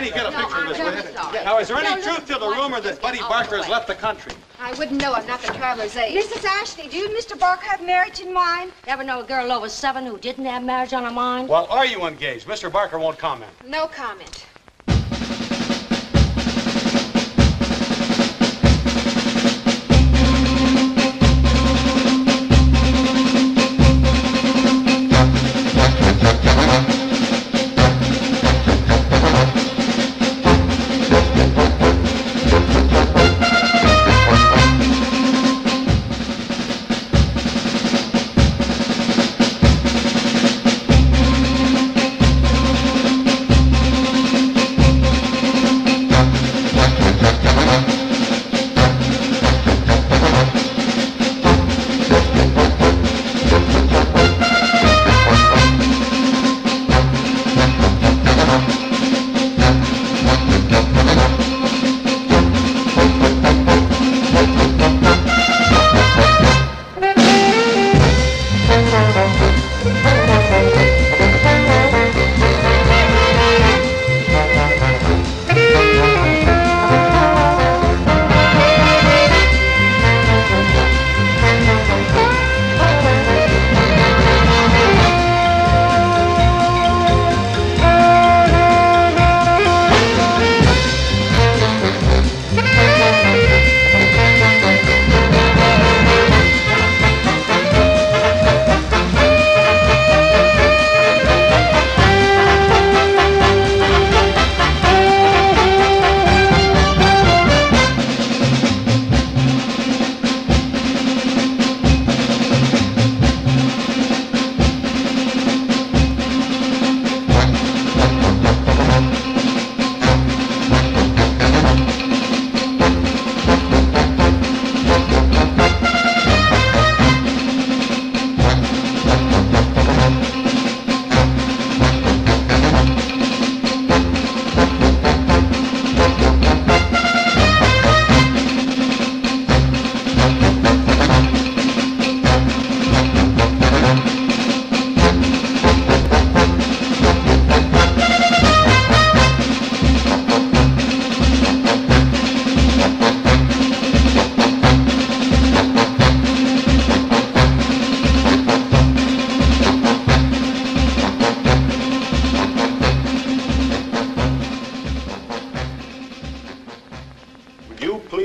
Annie, get a picture of this, will you? Now, is there any truth to the rumor that Buddy Barker has left the country? I wouldn't know. I'm not the traveler's aid. Mrs. Ashley, do you and Mr. Barker have marriage in mind? Ever know a girl over 7 who didn't have marriage on her mind? Well, are you engaged? Mr. Barker won't comment. No comment.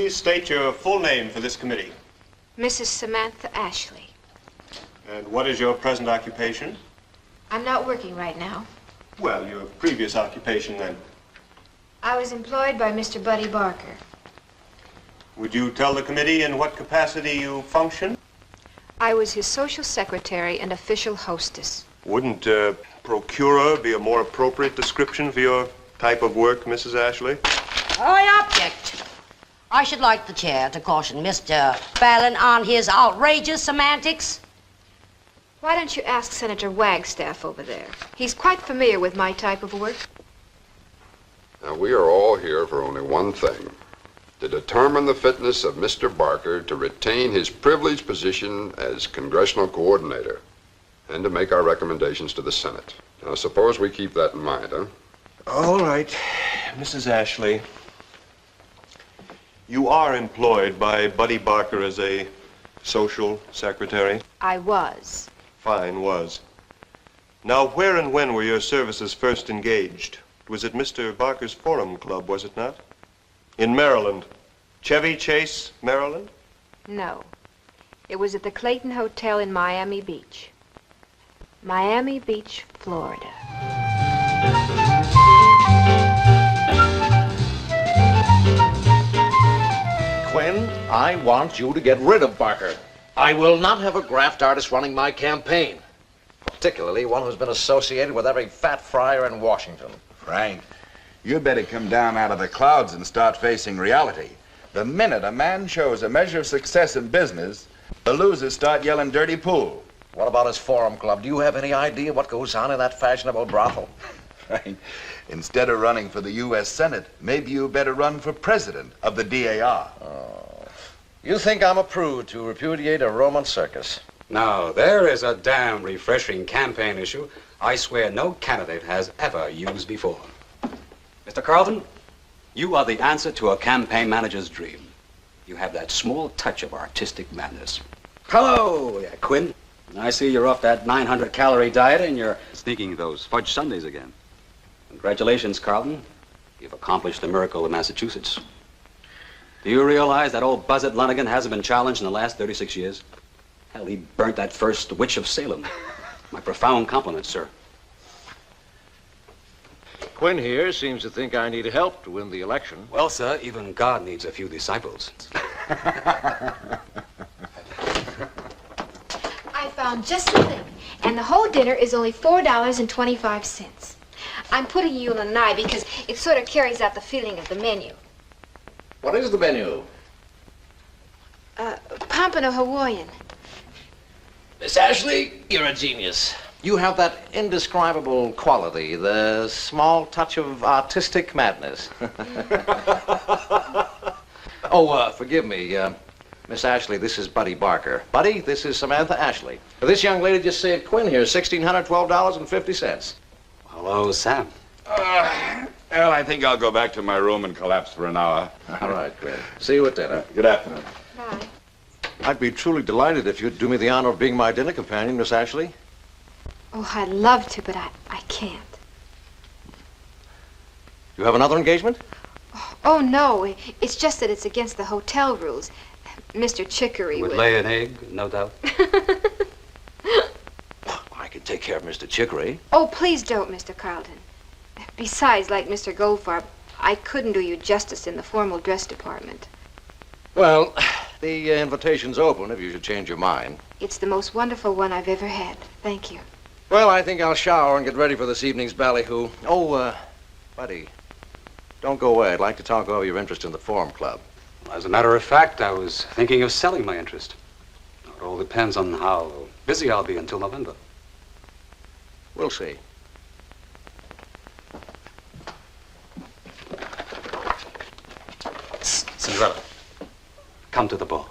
State your full name for this committee. Mrs. Samantha Ashley. And what is your present occupation? I'm not working right now. Well, your previous occupation then. I was employed by Mr. Buddy Barker. Would you tell the committee in what capacity you function? I was his social secretary and official hostess. Wouldn't procurer be a more appropriate description for your type of work, Mrs. Ashley? I object. I should like the chair to caution Mr. Fallon on his outrageous semantics. Why don't you ask Senator Wagstaff over there? He's quite familiar with my type of work. Now, we are all here for only one thing, to determine the fitness of Mr. Barker to retain his privileged position as congressional coordinator and to make our recommendations to the Senate. Now, suppose we keep that in mind, huh? All right, Mrs. Ashley. You are employed by Buddy Barker as a social secretary? I was. Fine, was. Now, where and when were your services first engaged? It was at Mr. Barker's Forum Club, was it not? In Maryland. Chevy Chase, Maryland? No. It was at the Clayton Hotel in Miami Beach. Miami Beach, Florida. Quinn, I want you to get rid of Barker. I will not have a graft artist running my campaign, particularly one who's been associated with every fat fryer in Washington. Frank, you'd better come down out of the clouds and start facing reality. The minute a man shows a measure of success in business, the losers start yelling dirty pool. What about his Forum Club? Do you have any idea what goes on in that fashionable brothel? Frank, instead of running for the U.S. Senate, maybe you better run for president of the DAR. Oh. You think I'm a prude to repudiate a Roman circus? Now, there is a damn refreshing campaign issue I swear no candidate has ever used before. Mr. Mr. Carlton, you are the answer to a campaign manager's dream. You have that small touch of artistic madness. Hello, Quinn. I see you're off that 900-calorie diet and you're sneaking those fudge sundaes again. Congratulations, Carlton. You've accomplished the miracle of Massachusetts. Do you realize that old Buzzard Lunigan hasn't been challenged in the last 36 years? Hell, he burnt that first witch of Salem. My profound compliments, sir. Quinn here seems to think I need help to win the election. Well, sir, even God needs a few disciples. I found just the thing, and the whole dinner is only $4.25. I'm putting you on an eye because it sort of carries out the feeling of the menu. What is the menu? Pompano Hawaiian. Miss Ashley, you're a genius. You have that indescribable quality, the small touch of artistic madness. Oh, forgive me, Miss Ashley, this is Buddy Barker. Buddy, this is Samantha Ashley. This young lady just saved Quinn here $1,612.50. Hello, Sam. Well, I think I'll go back to my room and collapse for an hour. All right, Quinn. See you at dinner. Good afternoon. Bye. I'd be truly delighted if you'd do me the honor of being my dinner companion, Miss Ashley. Oh, I'd love to, but I can't. You have another engagement? Oh, no. It's just that it's against the hotel rules. Mr. Chicory Would lay an egg, no doubt. I can take care of Mr. Chicory. Oh, please don't, Mr. Carlton. Besides, like Mr. Goldfarb, I couldn't do you justice in the formal dress department. Well, the invitation's open if you should change your mind. It's the most wonderful one I've ever had. Thank you. Well, I think I'll shower and get ready for this evening's ballyhoo. Oh, Buddy, don't go away. I'd like to talk over your interest in the Forum Club. As a matter of fact, I was thinking of selling my interest. It all depends on how busy I'll be until November. We'll see. Cinderella, come to the ball.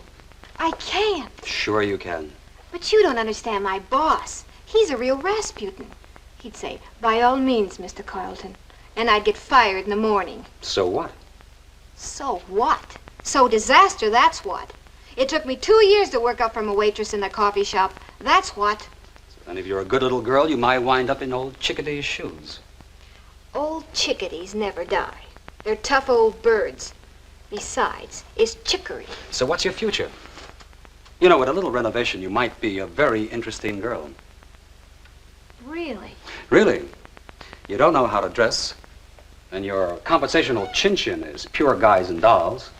I can't. Sure you can. But you don't understand my boss. He's a real Rasputin. He'd say, by all means, Mr. Carlton. And I'd get fired in the morning. So what? So what? So disaster, that's what. It took me 2 years to work up from a waitress in a coffee shop. That's what. And if you're a good little girl, you might wind up in old Chickadee's shoes. Old chickadees never die. They're tough old birds. Besides, it's chicory. So what's your future? You know, with a little renovation, you might be a very interesting girl. Really? Really? You don't know how to dress, and your conversational chin-chin is pure guys and dolls.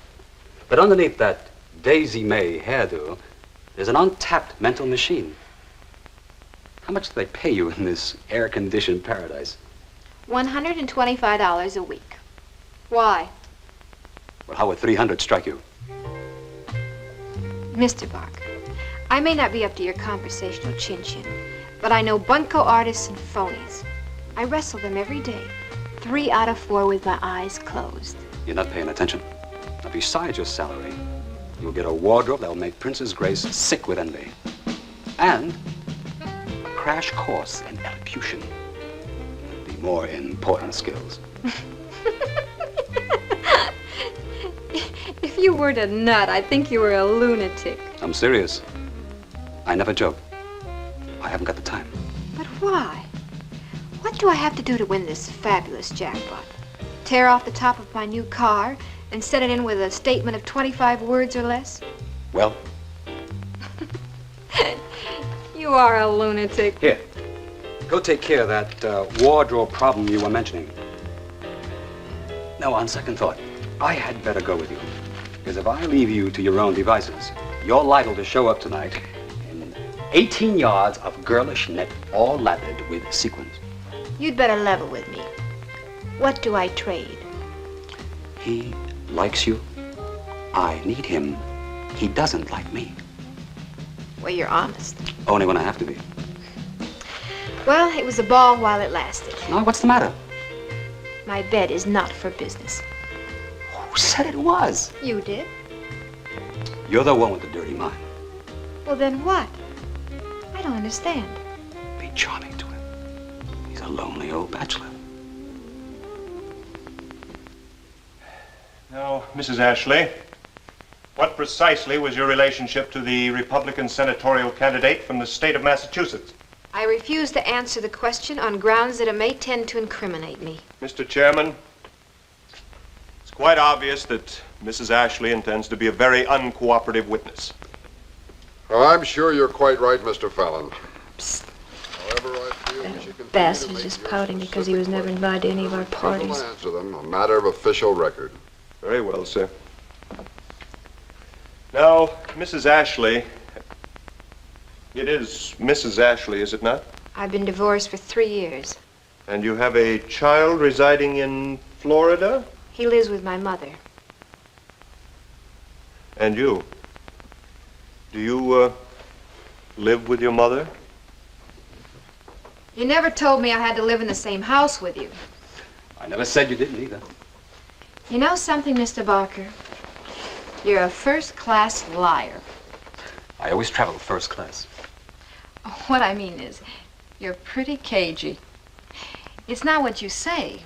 But underneath that Daisy May hairdo, there's an untapped mental machine. How much do they pay you in this air-conditioned paradise? $125 a week. Why? Well, how would 300 strike you? Mr. Barker, I may not be up to your conversational chin-chin, but I know bunco artists and phonies. I wrestle them every day, 3 out of 4 with my eyes closed. You're not paying attention. Now, besides your salary, you'll get a wardrobe that'll make Princess Grace sick with envy. And a crash course in elocution. The more important skills. If you weren't a nut, I'd think you were a lunatic. I'm serious. I never joke. I haven't got the time. But why? What do I have to do to win this fabulous jackpot? Tear off the top of my new car and set it in with a statement of 25 words or less? Well? You are a lunatic. Here. Go take care of that wardrobe problem you were mentioning. No, on second thought, I had better go with you. Because if I leave you to your own devices, you're liable to show up tonight in 18 yards of girlish net all lathered with sequins. You'd better level with me. What do I trade? He likes you. I need him. He doesn't like me. Well, you're honest. Only when I have to be. Well, it was a ball while it lasted. Now, what's the matter? My bed is not for business. Who said it was? You did. You're the one with the dirty mind. Well, then what? I don't understand. Be charming to him. He's a lonely old bachelor. Now, Mrs. Ashley, what precisely was your relationship to the Republican senatorial candidate from the state of Massachusetts? I refuse to answer the question on grounds that it may tend to incriminate me. Mr. Chairman, it's quite obvious that Mrs. Ashley intends to be a very uncooperative witness. Well, I'm sure you're quite right, Mr. Fallon. However, I feel we should continue Bass to was make just your pouting because he was never invited to any of our specific parties. answer them, a matter of official record. Very well, sir. Now, Mrs. Ashley, it is Mrs. Ashley, is it not? I've been divorced for 3 years. And you have a child residing in Florida? He lives with my mother. And you? Do you, live with your mother? You never told me I had to live in the same house with you. I never said you didn't either. You know something, Mr. Barker? You're a first-class liar. I always travel first class. What I mean is, you're pretty cagey. It's not what you say.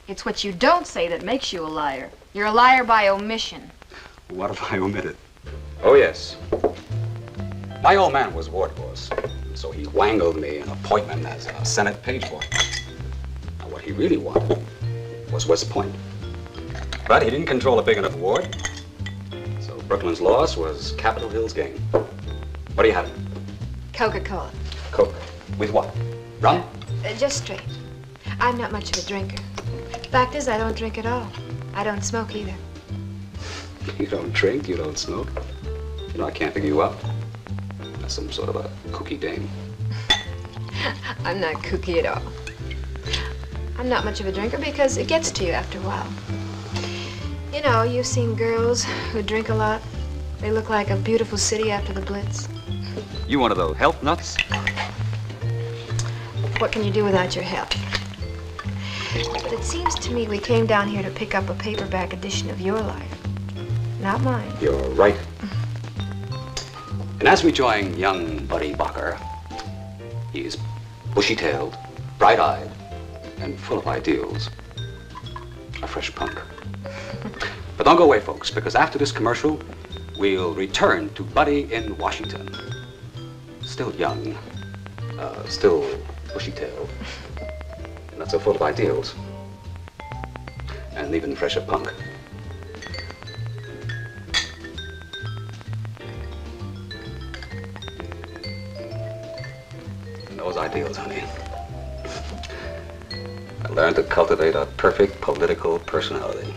It's what you don't say that makes you a liar. You're a liar by omission. What if I omitted? Oh, yes. My old man was ward boss, so he wangled me an appointment as a Senate page boy. Now, what he really wanted was West Point. But he didn't control a big enough ward, so Brooklyn's loss was Capitol Hill's gain. What do you have? Coca-Cola. Coke. With what? Rum? Just straight. I'm not much of a drinker. Fact is, I don't drink at all. I don't smoke either. You don't drink, you don't smoke. You know, I can't figure you out. That's some sort of a kooky dame. I'm not kooky at all. I'm not much of a drinker because it gets to you after a while. You know, you've seen girls who drink a lot. They look like a beautiful city after the Blitz. You one of those health nuts? What can you do without your help? But it seems to me we came down here to pick up a paperback edition of your life, not mine. You're right. And as we join young Buddy Barker, he's bushy-tailed, bright-eyed, and full of ideals. A fresh punk. But don't go away, folks, because after this commercial, we'll return to Buddy in Washington. Still young, still bushy-tailed, not so full of ideals, and even fresher punk. And those ideals, honey. I learned to cultivate a perfect political personality.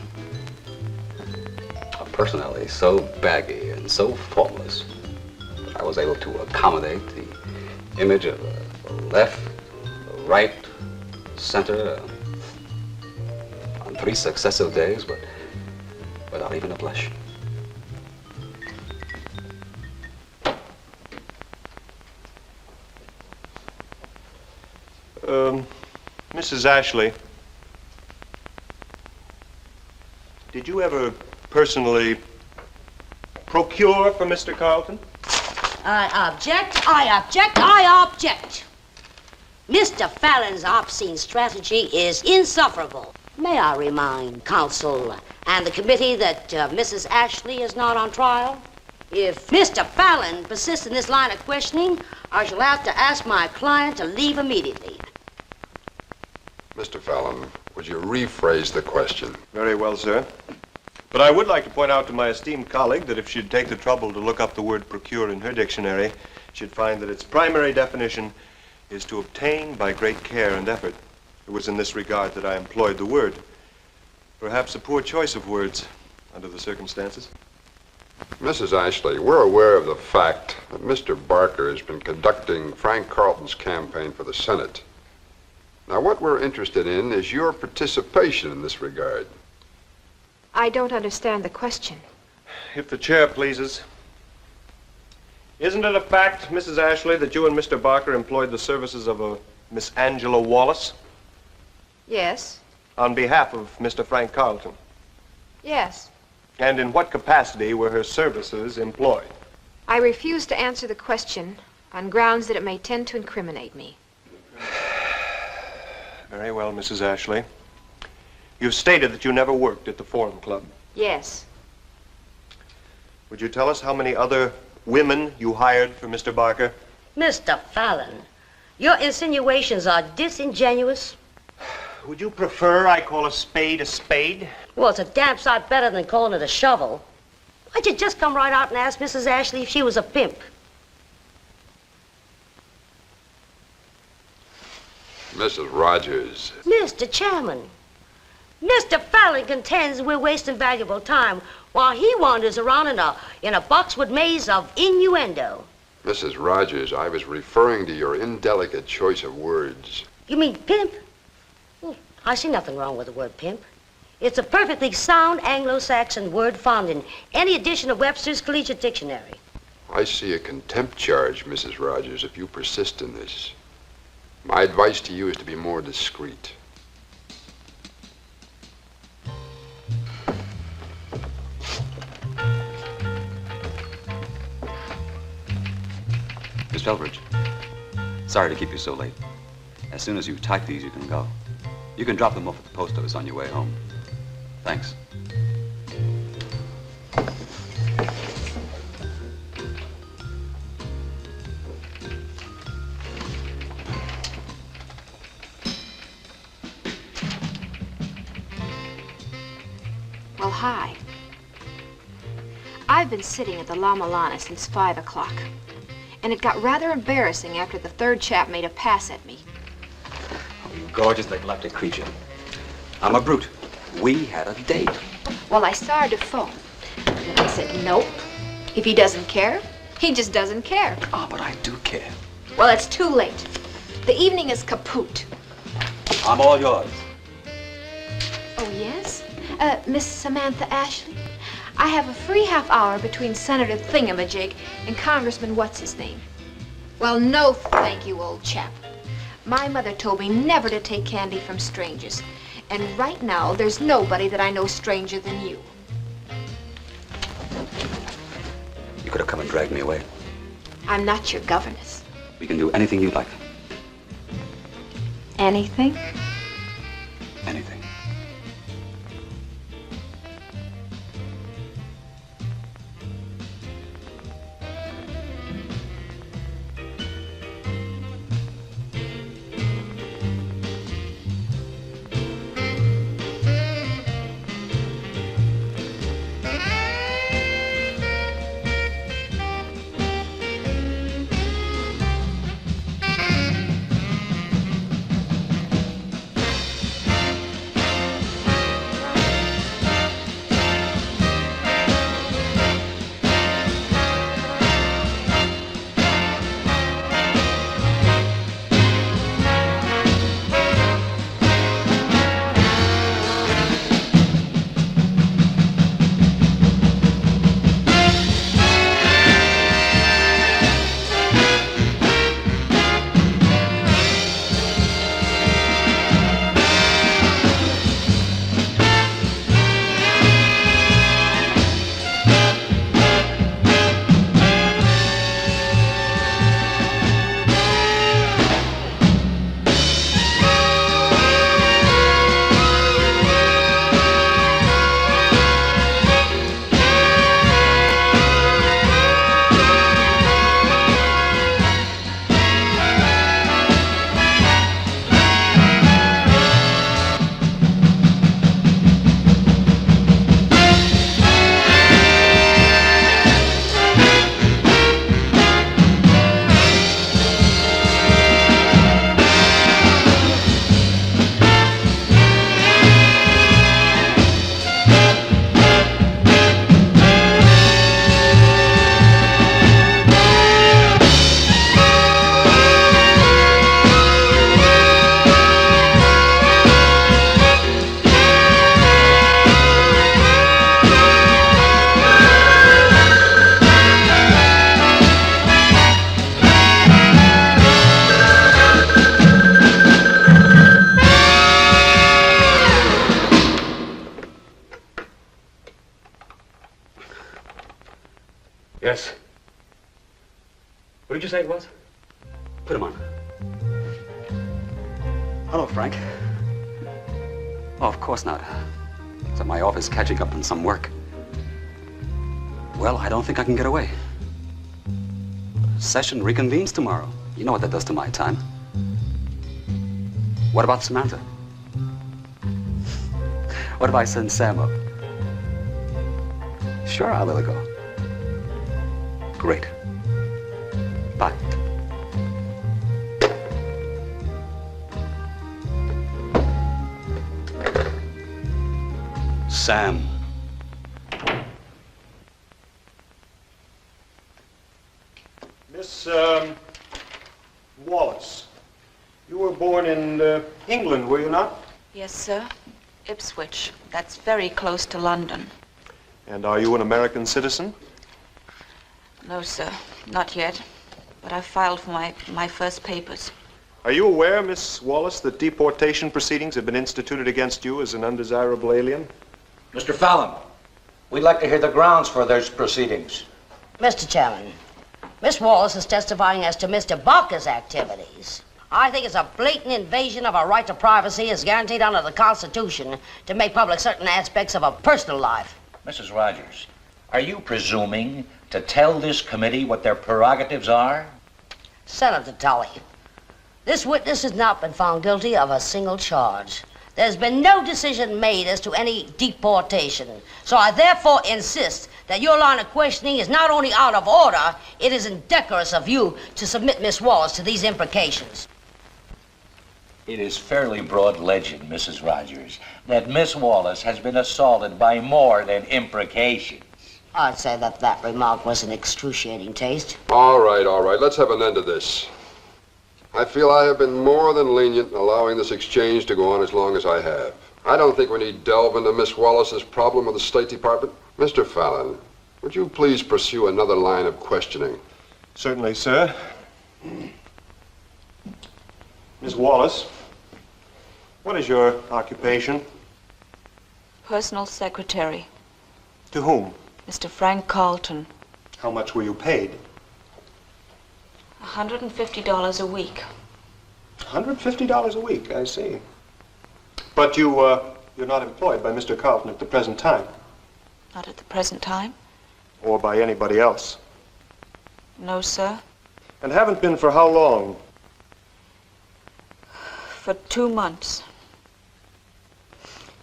A personality so baggy and so formless that I was able to accommodate the image of the left, the right, center on 3 successive days, but without even a blush. Mrs. Ashley, did you ever personally procure for Mr. Carlton? I object, I object, I object. Mr. Fallon's obscene strategy is insufferable. May I remind counsel and the committee that Mrs. Ashley is not on trial? If Mr. Fallon persists in this line of questioning, I shall have to ask my client to leave immediately. Mr. Fallon, would you rephrase the question? Very well, sir. But I would like to point out to my esteemed colleague that if she'd take the trouble to look up the word procure in her dictionary, she'd find that its primary definition is to obtain by great care and effort. It was in this regard that I employed the word. Perhaps a poor choice of words under the circumstances. Mrs. Ashley, we're aware of the fact that Mr. Barker has been conducting Frank Carlton's campaign for the Senate. Now, what we're interested in is your participation in this regard. I don't understand the question. If the chair pleases. Isn't it a fact, Mrs. Ashley, that you and Mr. Barker employed the services of a Miss Angela Wallace Yes. on behalf of Mr. Frank Carlton? Yes. And in what capacity were her services employed? I refuse to answer the question on grounds that it may tend to incriminate me. Very well, Mrs. Ashley. You've stated that you never worked at the Forum Club. Yes. Would you tell us how many other women you hired for Mr. Barker? Mr. Fallon, your insinuations are disingenuous. Would you prefer I call a spade a spade? Well, it's a damn sight better than calling it a shovel. Why'd you just come right out and ask Mrs. Ashley if she was a pimp? Mrs. Rogers. Mr. Chairman, Mr. Fallon contends we're wasting valuable time while he wanders around in a boxwood maze of innuendo. Mrs. Rogers, I was referring to your indelicate choice of words. You mean pimp? Well, I see nothing wrong with the word pimp. It's a perfectly sound Anglo-Saxon word found in any edition of Webster's Collegiate Dictionary. I see a contempt charge, Mrs. Rogers, if you persist in this. My advice to you is to be more discreet. Miss Felbridge, sorry to keep you so late. As soon as you type these, you can go. You can drop them off at the post office on your way home. Thanks. Well, hi. I've been sitting at the La Milana since 5 o'clock. And it got rather embarrassing after the third chap made a pass at me. Oh, you gorgeous neglected creature. I'm a brute. We had a date. Well, I started to phone. And I said, nope. If he doesn't care, he just doesn't care. Ah, but I do care. Well, it's too late. The evening is kaput. I'm all yours. Oh, yes? Miss Samantha Ashley? I have a free half hour between Senator Thingamajig and Congressman What's-His-Name. Well, no thank you, old chap. My mother told me never to take candy from strangers. And right now, there's nobody that I know stranger than you. You could have come and dragged me away. I'm not your governess. We can do anything you like. Anything? Anything. Yes. What did you say it was? Put him on. Hello, Frank. Oh, of course not. It's at my office catching up on some work. Well, I don't think I can get away. Session reconvenes tomorrow. You know what that does to my time. What about Samantha? What if I send Sam up? Sure, I'll let her go. Great. Bye. Sam. Miss Wallace, you were born in England, were you not? Yes, sir. Ipswich. That's very close to London. And are you an American citizen? No, sir. Not yet. But I filed for my first papers. Are you aware, Miss Wallace, that deportation proceedings have been instituted against you as an undesirable alien? Mr. Fallon, we'd like to hear the grounds for those proceedings. Mr. Chairman, Miss Wallace is testifying as to Mr. Barker's activities. I think it's a blatant invasion of our right to privacy as guaranteed under the Constitution to make public certain aspects of a personal life. Mrs. Rogers, are you presuming to tell this committee what their prerogatives are? Senator Tully, this witness has not been found guilty of a single charge. There's been no decision made as to any deportation. So I therefore insist that your line of questioning is not only out of order, it is indecorous of you to submit Miss Wallace to these imprecations. It is fairly broad legend, Mrs. Rogers, that Miss Wallace has been assaulted by more than imprecations. I'd say that remark was an excruciating taste. All right. Let's have an end to this. I feel I have been more than lenient in allowing this exchange to go on as long as I have. I don't think we need delve into Miss Wallace's problem with the State Department. Mr. Fallon, would you please pursue another line of questioning? Certainly, sir. Miss Wallace, what is your occupation? Personal secretary. To whom? Mr. Frank Carlton. How much were you paid? $150 a week. $150 a week, I see. But you're not employed by Mr. Carlton at the present time? Not at the present time? Or by anybody else? No, sir. And haven't been for how long? For 2 months.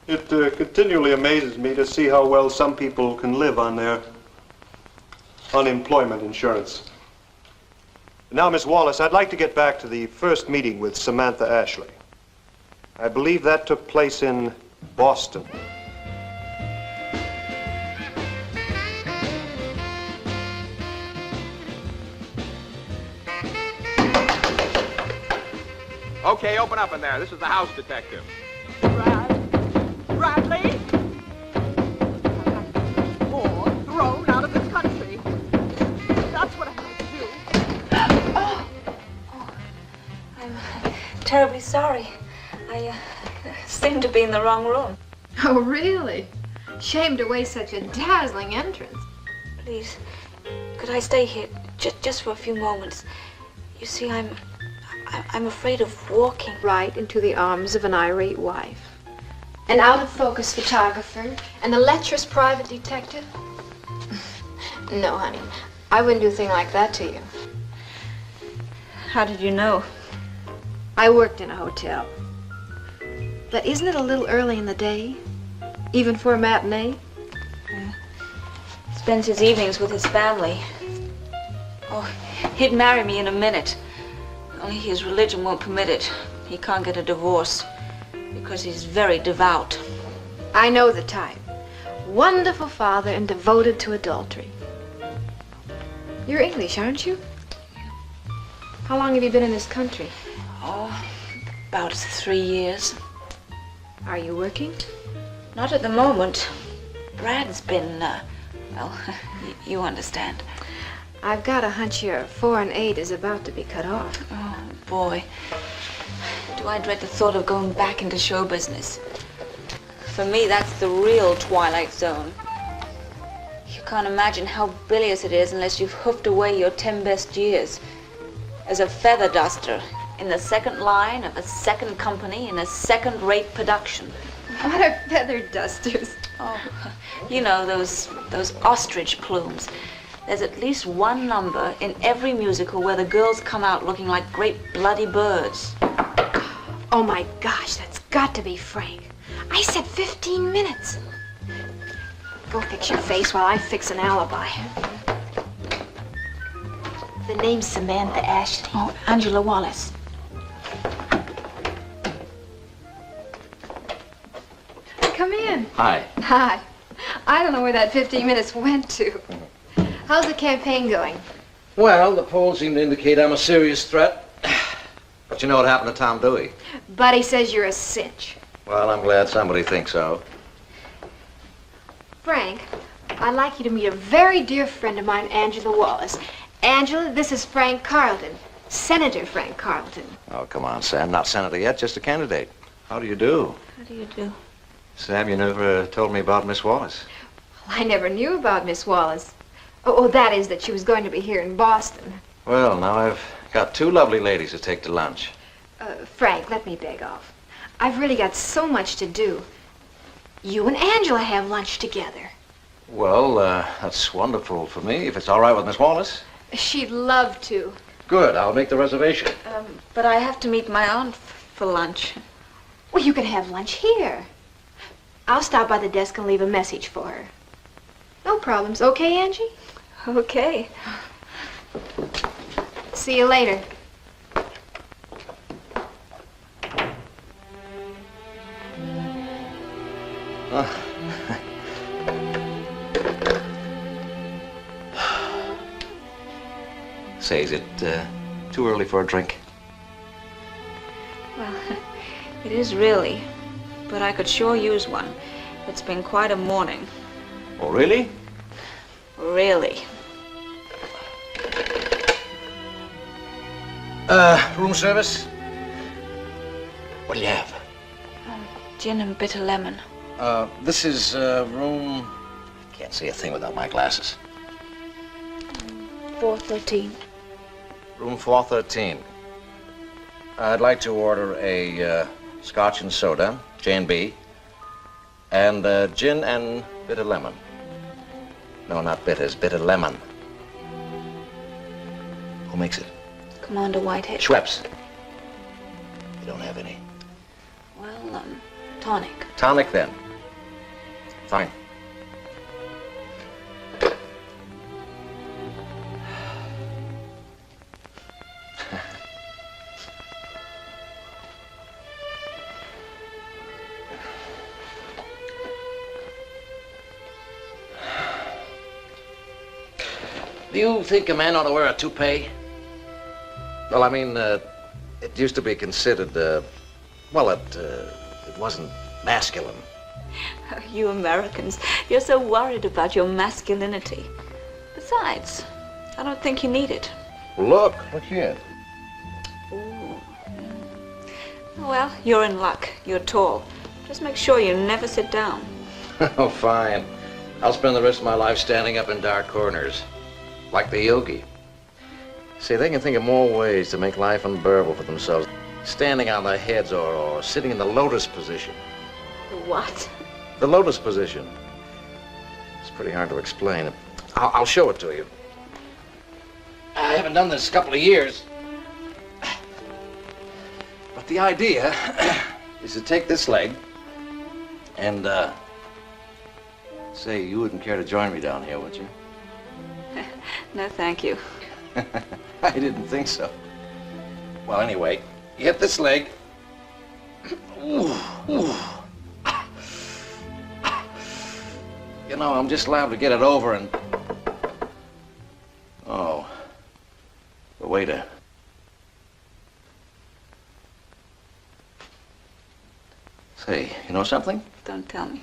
It continually amazes me to see how well some people can live on their unemployment insurance. Now, Miss Wallace, I'd like to get back to the first meeting with Samantha Ashley. I believe that took place in Boston. Okay, open up in there. This is the house detective. Bradley? Or thrown out of this country. That's what I had to do. I'm terribly sorry. I seem to be in the wrong room. Oh, really? Shame to waste such a dazzling entrance. Please, could I stay here just for a few moments? You see, I'm afraid of walking. Right into the arms of an irate wife, an out-of-focus photographer, and a lecherous private detective. No, honey, I wouldn't do a thing like that to you. How did you know? I worked in a hotel. But isn't it a little early in the day, even for a matinee? Spends his evenings with his family. Oh, he'd marry me in a minute. Only his religion won't permit it. He can't get a divorce because he's very devout. I know the type. Wonderful father and devoted to adultery. You're English, aren't you? How long have you been in this country? Oh, about 3 years. Are you working? Not at the moment. Brad's been, well, you understand. I've got a hunch your 4 and 8 is about to be cut off. Oh, boy. Do I dread the thought of going back into show business. For me, that's the real Twilight Zone. You can't imagine how bilious it is unless you've hoofed away your 10 best years. As a feather duster in the second line of a second company in a second-rate production. What are feather dusters? Oh, you know, those ostrich plumes. There's at least one number in every musical where the girls come out looking like great bloody birds. Oh my gosh, that's got to be Frank. I said 15 minutes. Go fix your face while I fix an alibi. The name's Samantha Ashley. Oh, Angela Wallace. Come in. Hi. Hi. I don't know where that 15 minutes went to. How's the campaign going? Well, the polls seem to indicate I'm a serious threat. But you know what happened to Tom Dewey? Buddy says you're a cinch. Well, I'm glad somebody thinks so. Frank, I'd like you to meet a very dear friend of mine, Angela Wallace. Angela, this is Frank Carlton, Senator Frank Carlton. Oh, come on, Sam. Not senator yet, just a candidate. How do you do? How do you do? Sam, you never told me about Miss Wallace. Well, I never knew about Miss Wallace. Oh, that is that she was going to be here in Boston. Well, now I've got two lovely ladies to take to lunch. Frank, let me beg off. I've really got so much to do. You and Angela have lunch together. Well, that's wonderful for me, if it's all right with Miss Wallace. She'd love to. Good, I'll make the reservation. But I have to meet my aunt for lunch. Well, you can have lunch here. I'll stop by the desk and leave a message for her. No problems. Okay, Angie? Okay. See you later. Say, is it too early for a drink? Well, it is really. But I could sure use one. It's been quite a morning. Oh, really? Really. Room service? What do you have? Gin and bitter lemon. This is room... Can't see a thing without my glasses. 413. Room 413. I'd like to order a scotch and soda, J&B, and gin and bitter lemon. No, not bitters, bitter lemon. Who makes it? Commander Whitehead. Schweppes. You don't have any. Well, tonic. Tonic, then. Fine. Do you think a man ought to wear a toupee? Well, I mean, it used to be considered, well, it wasn't masculine. You Americans, you're so worried about your masculinity. Besides, I don't think you need it. Look here. Ooh. Well, you're in luck. You're tall. Just make sure you never sit down. Oh, fine. I'll spend the rest of my life standing up in dark corners, like the yogi. See, they can think of more ways to make life unbearable for themselves. Standing on their heads or sitting in the lotus position. What? The lotus position. It's pretty hard to explain. I'll show it to you. I haven't done this a couple of years. But the idea is to take this leg and, say, you wouldn't care to join me down here, would you? No, thank you. I didn't think so. Well, anyway, you hit this leg. Ooh, ooh. You know, I'm just allowed to get it over and... Oh. The waiter. Say, you know something? Don't tell me.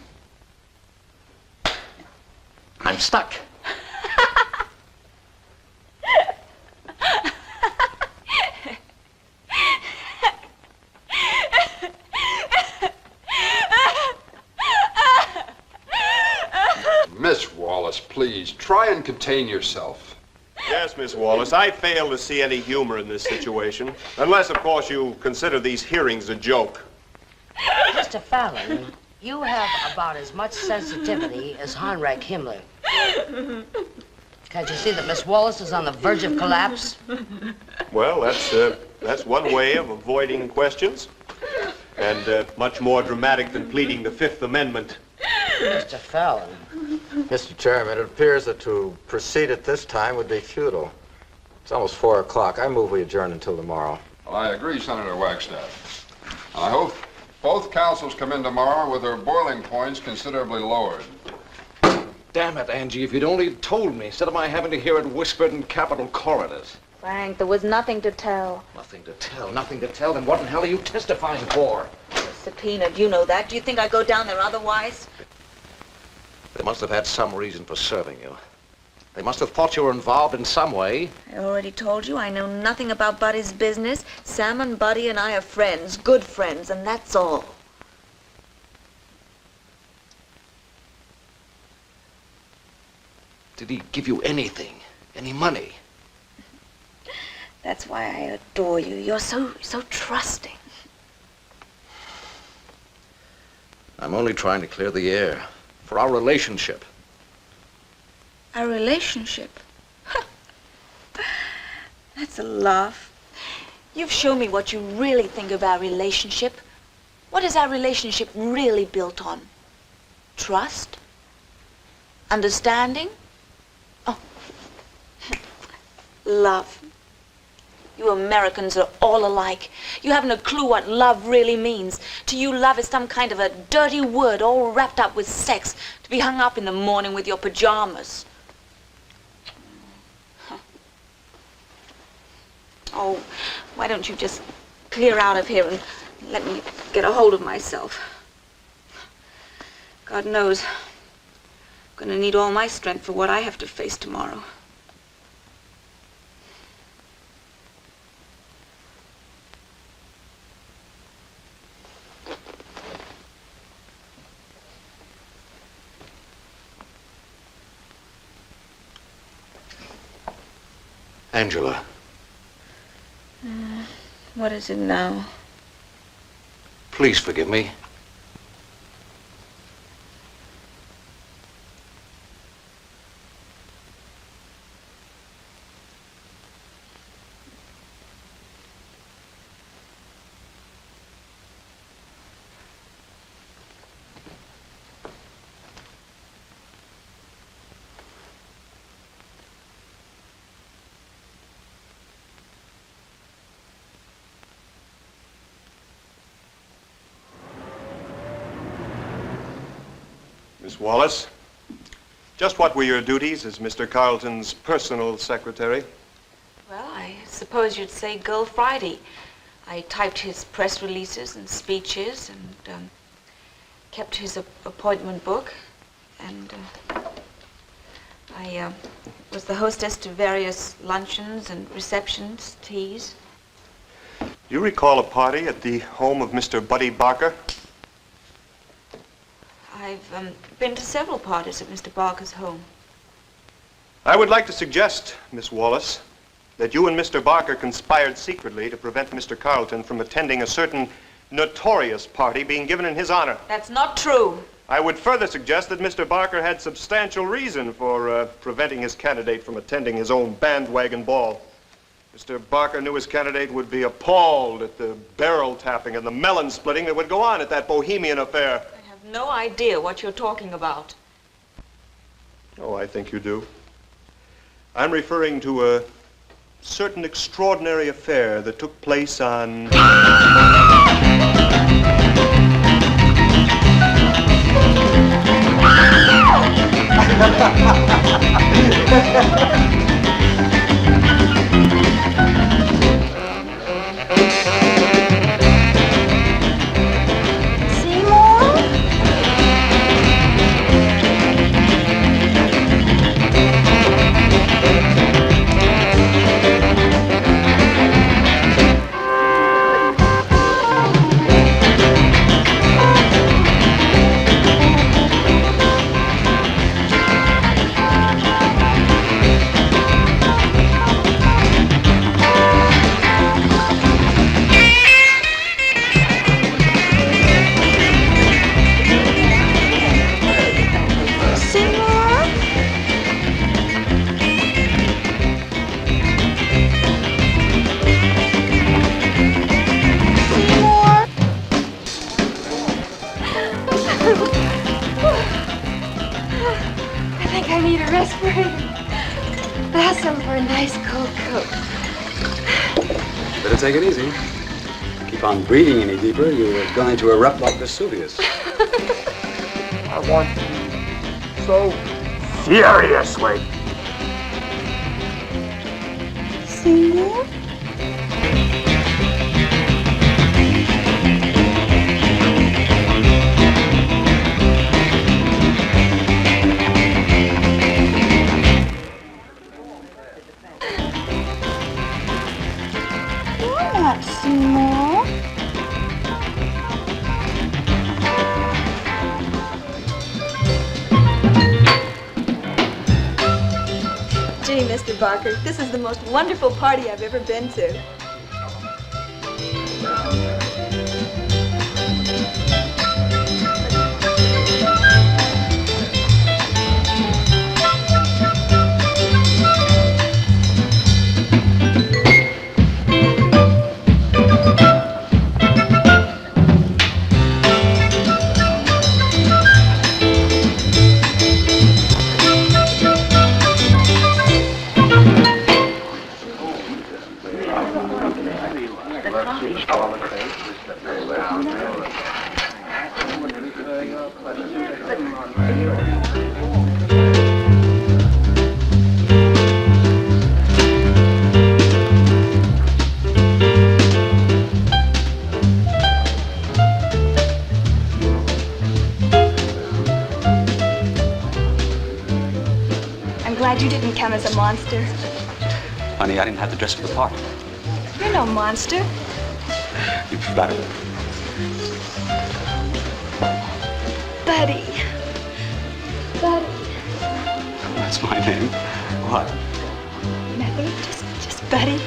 I'm stuck. Miss Wallace, please, try and contain yourself. Yes, Miss Wallace, I fail to see any humor in this situation. Unless, of course, you consider these hearings a joke. Mr. Fallon, You have about as much sensitivity as Heinrich Himmler. Can't you see that Miss Wallace is on the verge of collapse? Well, that's one way of avoiding questions. And much more dramatic than pleading the Fifth Amendment. Mr. Fallon. Mr. Chairman, it appears that to proceed at this time would be futile. It's almost 4 o'clock. I move we adjourn until tomorrow. Well, I agree, Senator Wagstaff. I hope both councils come in tomorrow with their boiling points considerably lowered. Damn it, Angie, if you'd only told me, instead of my having to hear it whispered in Capitol corridors. Frank, there was nothing to tell. Nothing to tell, nothing to tell. Then what in hell are you testifying for? Subpoenaed, you know that. Do you think I'd go down there otherwise? They must have had some reason for serving you. They must have thought you were involved in some way. I already told you I know nothing about Buddy's business. Sam and Buddy and I are friends, good friends, and that's all. Did he give you anything? Any money? That's why I adore you. You're so trusting. I'm only trying to clear the air for our relationship. Our relationship? That's a laugh. You've shown me what you really think of our relationship. What is our relationship really built on? Trust? Understanding? Oh, love. You Americans are all alike. You haven't a clue what love really means. To you, love is some kind of a dirty word all wrapped up with sex to be hung up in the morning with your pajamas. Oh, why don't you just clear out of here and let me get a hold of myself? God knows, I'm gonna need all my strength for what I have to face tomorrow. Angela. What is it now? Please forgive me. Miss Wallace, just what were your duties as Mr. Carlton's personal secretary? Well, I suppose you'd say Girl Friday. I typed his press releases and speeches and kept his appointment book. And I was the hostess to various luncheons and receptions, teas. Do you recall a party at the home of Mr. Buddy Barker? I've been to several parties at Mr. Barker's home. I would like to suggest, Miss Wallace, that you and Mr. Barker conspired secretly to prevent Mr. Carlton from attending a certain notorious party being given in his honor. That's not true. I would further suggest that Mr. Barker had substantial reason for preventing his candidate from attending his own bandwagon ball. Mr. Barker knew his candidate would be appalled at the barrel tapping and the melon splitting that would go on at that bohemian affair. I have no idea what you're talking about. Oh, I think you do. I'm referring to a certain extraordinary affair that took place on... respirator. That's some for a nice cold coat. Better take it easy. Keep on breathing any deeper, you're going to erupt like Vesuvius. I want you so furiously. Senor? You're not small. Gee, Mr. Barker, this is the most wonderful party I've ever been to. I'm glad you didn't count as a monster. Honey, I didn't have to dress for the part. You're no monster. You flatter me. Buddy. Buddy. That's my name. What? Nothing, just Buddy.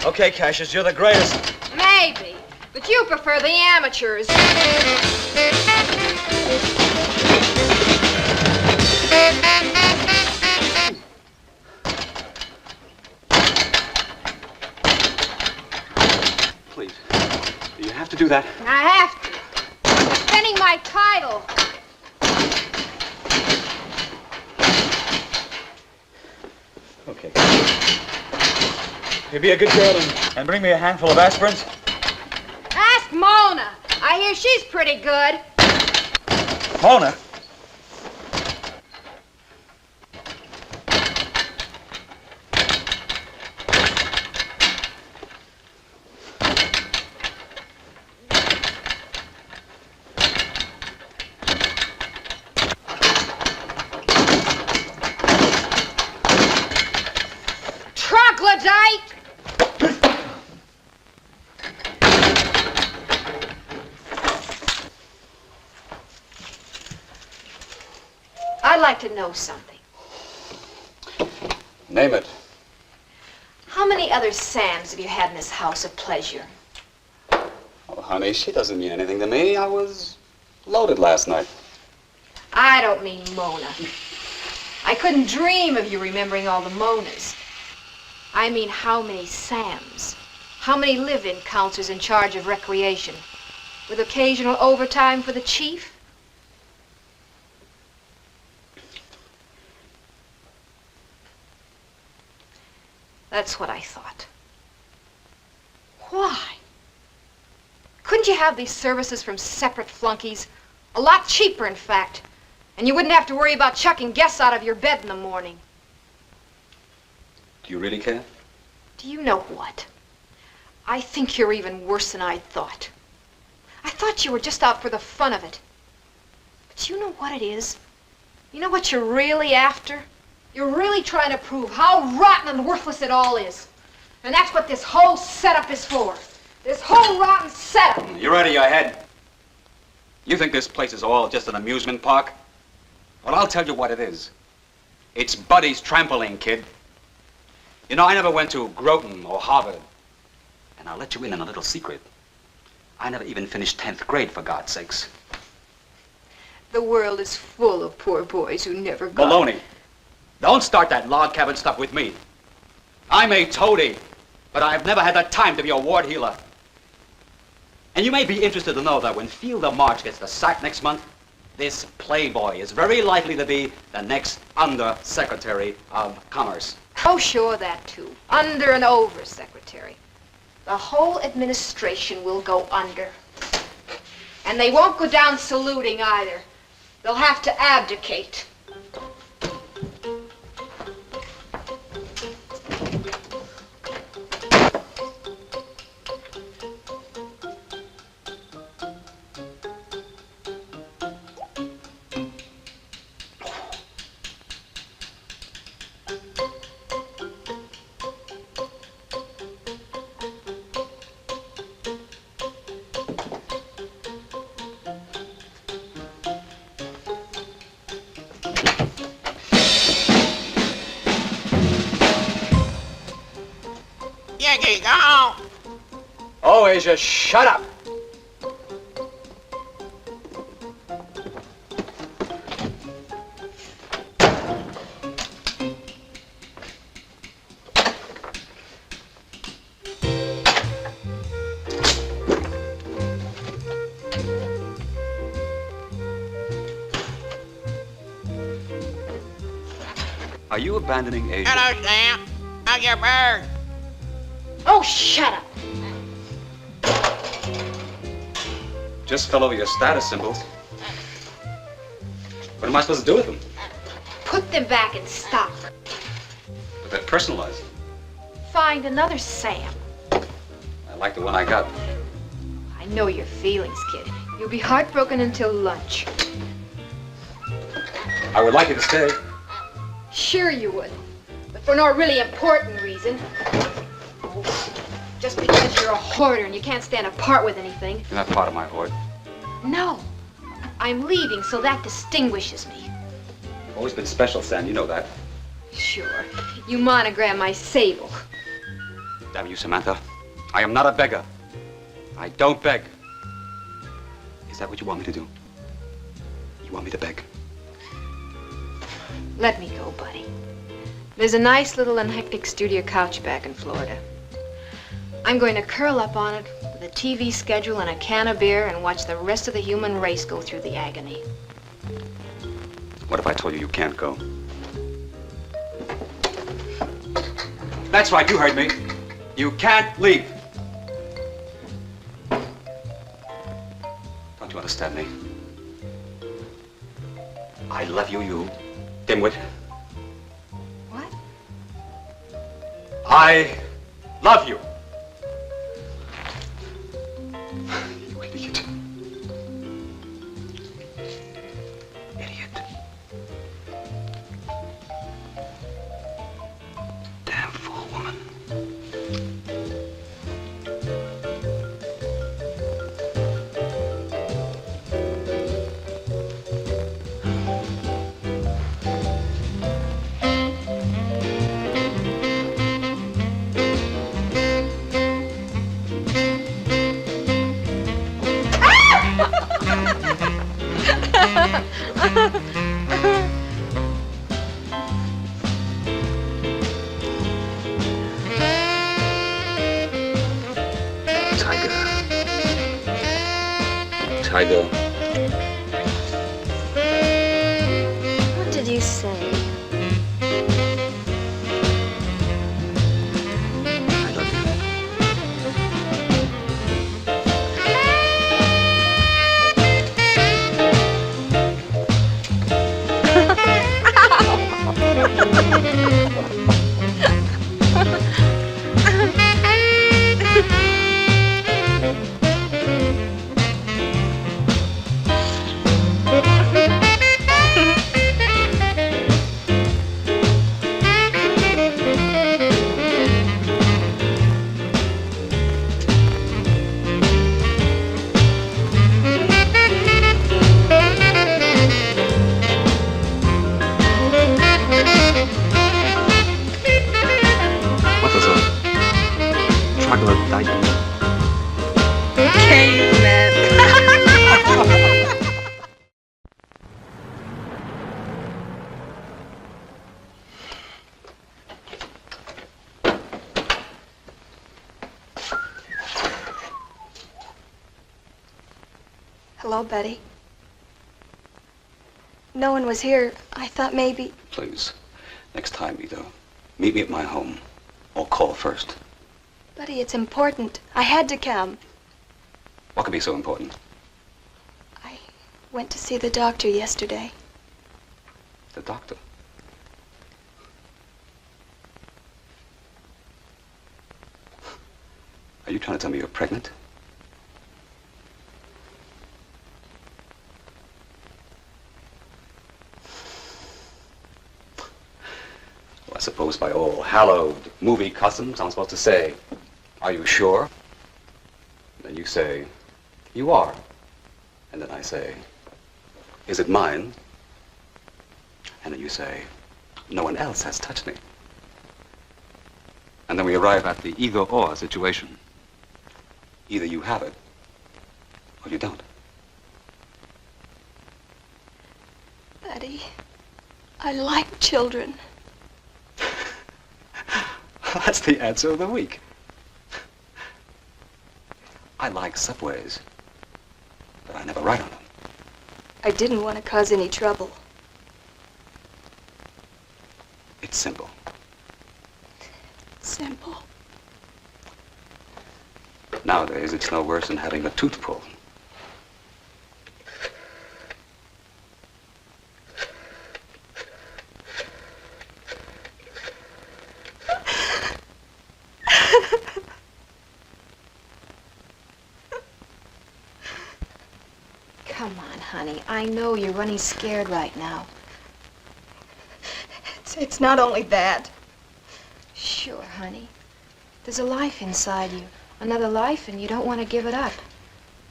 Okay, Cassius, you're the greatest. Maybe, but you prefer the amateurs. Please. Do you have to do that? I have to. I'm defending my title. Okay. You be a good girl and bring me a handful of aspirins. Ask Mona. I hear she's pretty good. Mona? Troglodyte! like to know something. Name it. How many other Sams have you had in this house of pleasure? Oh, honey, she doesn't mean anything to me. I was loaded last night. I don't mean Mona. I couldn't dream of you remembering all the Monas. I mean, how many Sams? How many live-in counselors in charge of recreation? With occasional overtime for the chief? That's what I thought. Why? Couldn't you have these services from separate flunkies? A lot cheaper, in fact. And you wouldn't have to worry about chucking guests out of your bed in the morning. Do you really care? Do you know what? I think you're even worse than I thought. I thought you were just out for the fun of it. But you know what it is? You know what you're really after? You're really trying to prove how rotten and worthless it all is. And that's what this whole setup is for. This whole rotten setup. You're out of your head. You think this place is all just an amusement park? Well, I'll tell you what it is. It's Buddy's trampoline, kid. You know, I never went to Groton or Harvard. And I'll let you in on a little secret. I never even finished 10th grade, for God's sakes. The world is full of poor boys who never got... Baloney. Don't start that log cabin stuff with me. I'm a toady, but I've never had the time to be a ward healer. And you may be interested to know that when Field of March gets the sack next month, this playboy is very likely to be the next Under-Secretary of Commerce. Oh, sure, that too. Under and over secretary. The whole administration will go under. And they won't go down saluting either. They'll have to abdicate. Yankee, go home. Oh, Asia, shut up. Are you abandoning Asia? Hello, Sam. How's your bird? Oh, shut up. Just fell over your status symbols. What am I supposed to do with them? Put them back in stock. But they're personalized. Find another Sam. I like the one I got. I know your feelings, kid. You'll be heartbroken until lunch. I would like you to stay. Sure you would. But for no really important reason. Just because you're a hoarder and you can't stand apart with anything. You're not part of my hoard. No. I'm leaving, so that distinguishes me. You've always been special, Sam. You know that. Sure. You monogram my sable. Damn you, Samantha. I am not a beggar. I don't beg. Is that what you want me to do? You want me to beg? Let me go, buddy. There's a nice little unhectic studio couch back in Florida. I'm going to curl up on it with a TV schedule and a can of beer and watch the rest of the human race go through the agony. What if I told you you can't go? That's right, you heard me. You can't leave. Don't you understand me? I love you, you dimwit. What? I love you. You idiot. Idiot. Damn fool woman. I do. What did you say? I love you. What is a troglodyte? Caveman. Hello, Betty. No one was here. I thought maybe... Please, next time either meet me at my home or call first. Betty, it's important. I had to come. What could be so important? I went to see the doctor yesterday. The doctor. Are you trying to tell me you're pregnant? Well, I suppose by all hallowed movie customs, I'm supposed to say, are you sure? Then you say, you are. And then I say, is it mine? And then you say, no one else has touched me. And then we arrive at the either-or situation. Either you have it, or you don't. Betty, I like children. That's the answer of the week. I like subways, but I never ride on them. I didn't want to cause any trouble. It's simple. Simple. Nowadays, it's no worse than having a tooth pulled. Come on, honey. I know you're running scared right now. It's not only that. Sure, honey. There's a life inside you. Another life, and you don't want to give it up.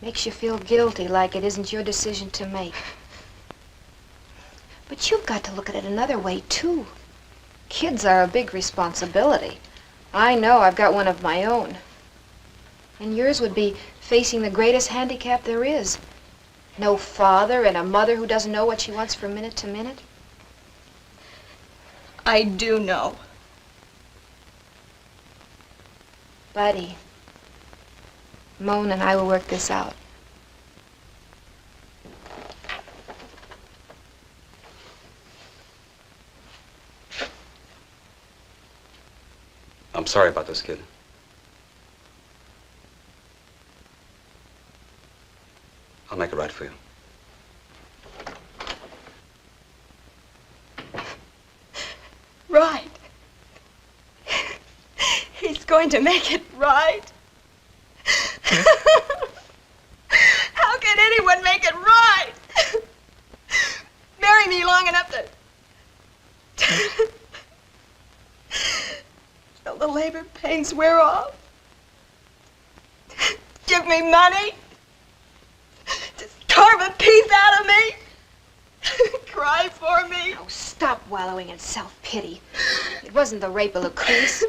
Makes you feel guilty, like it isn't your decision to make. But you've got to look at it another way, too. Kids are a big responsibility. I know I've got one of my own. And yours would be facing the greatest handicap there is. No father and a mother who doesn't know what she wants from minute to minute. I do know. Buddy, Moan and I will work this out. I'm sorry about this, kid. I'll make it right for you. Right. He's going to make it right. How can anyone make it right? Marry me long enough to... till the labor pains wear off. Give me money. Just carve a piece out of me. Cry for me. Oh, stop wallowing in self-pity. It wasn't the rape of Lucrece.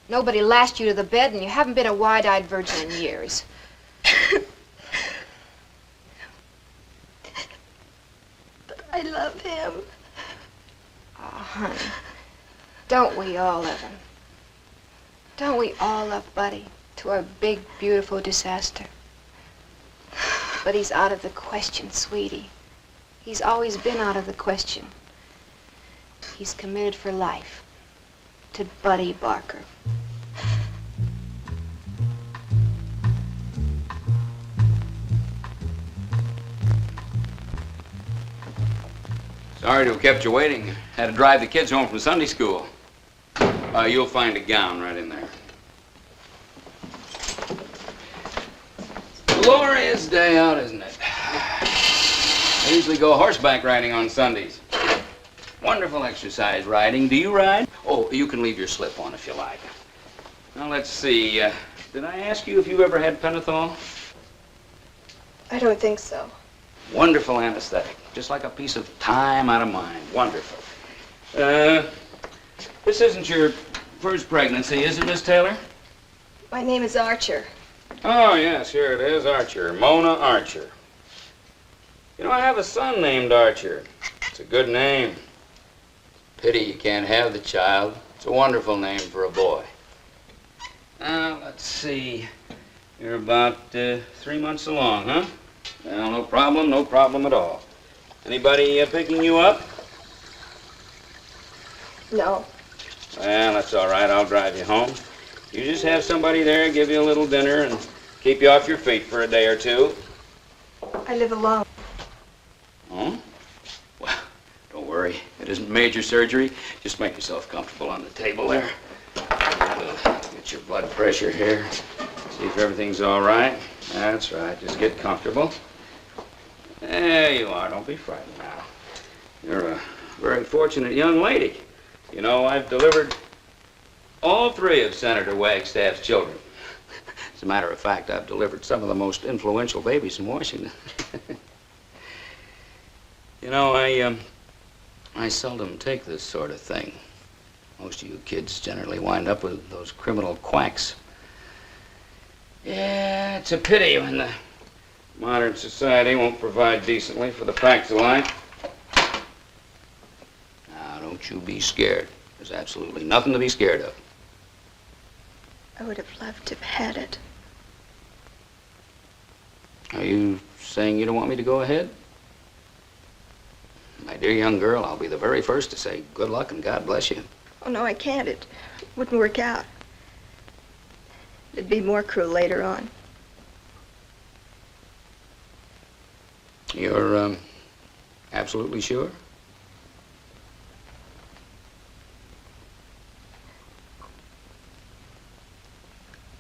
Nobody lashed you to the bed, and you haven't been a wide-eyed virgin in years. But I love him. Oh, honey, don't we all love him? Don't we all love Buddy to our big, beautiful disaster? But he's out of the question, sweetie. He's always been out of the question. He's committed for life to Buddy Barker. Sorry to have kept you waiting. Had to drive the kids home from Sunday school. You'll find a gown right in there. Glorious day out, isn't it? I usually go horseback riding on Sundays. Wonderful exercise riding. Do you ride? Oh, you can leave your slip on if you like. Now, let's see. Did I ask you if you've ever had pentothal? I don't think so. Wonderful anesthetic. Just like a piece of time out of mind. Wonderful. This isn't your first pregnancy, is it, Miss Taylor? My name is Archer. Oh, yes, here it is, Archer. Mona Archer. You know, I have a son named Archer. It's a good name. Pity you can't have the child. It's a wonderful name for a boy. Now, let's see. You're about 3 months along, huh? Well, no problem at all. Anybody picking you up? No. Well, that's all right. I'll drive you home. You just have somebody there give you a little dinner and keep you off your feet for a day or two. I live alone. Oh? Well, don't worry. It isn't major surgery. Just make yourself comfortable on the table there. Get your blood pressure here. See if everything's all right. That's right. Just get comfortable. There you are. Don't be frightened now. You're a very fortunate young lady. You know, I've delivered all 3 of Senator Wagstaff's children. As a matter of fact, I've delivered some of the most influential babies in Washington. You know, I seldom take this sort of thing. Most of you kids generally wind up with those criminal quacks. Yeah, it's a pity when the modern society won't provide decently for the facts of life. Now, don't you be scared. There's absolutely nothing to be scared of. I would have loved to have had it. Are you saying you don't want me to go ahead? My dear young girl, I'll be the very first to say good luck and God bless you. Oh, no, I can't. It wouldn't work out. It'd be more cruel later on. You're, absolutely sure?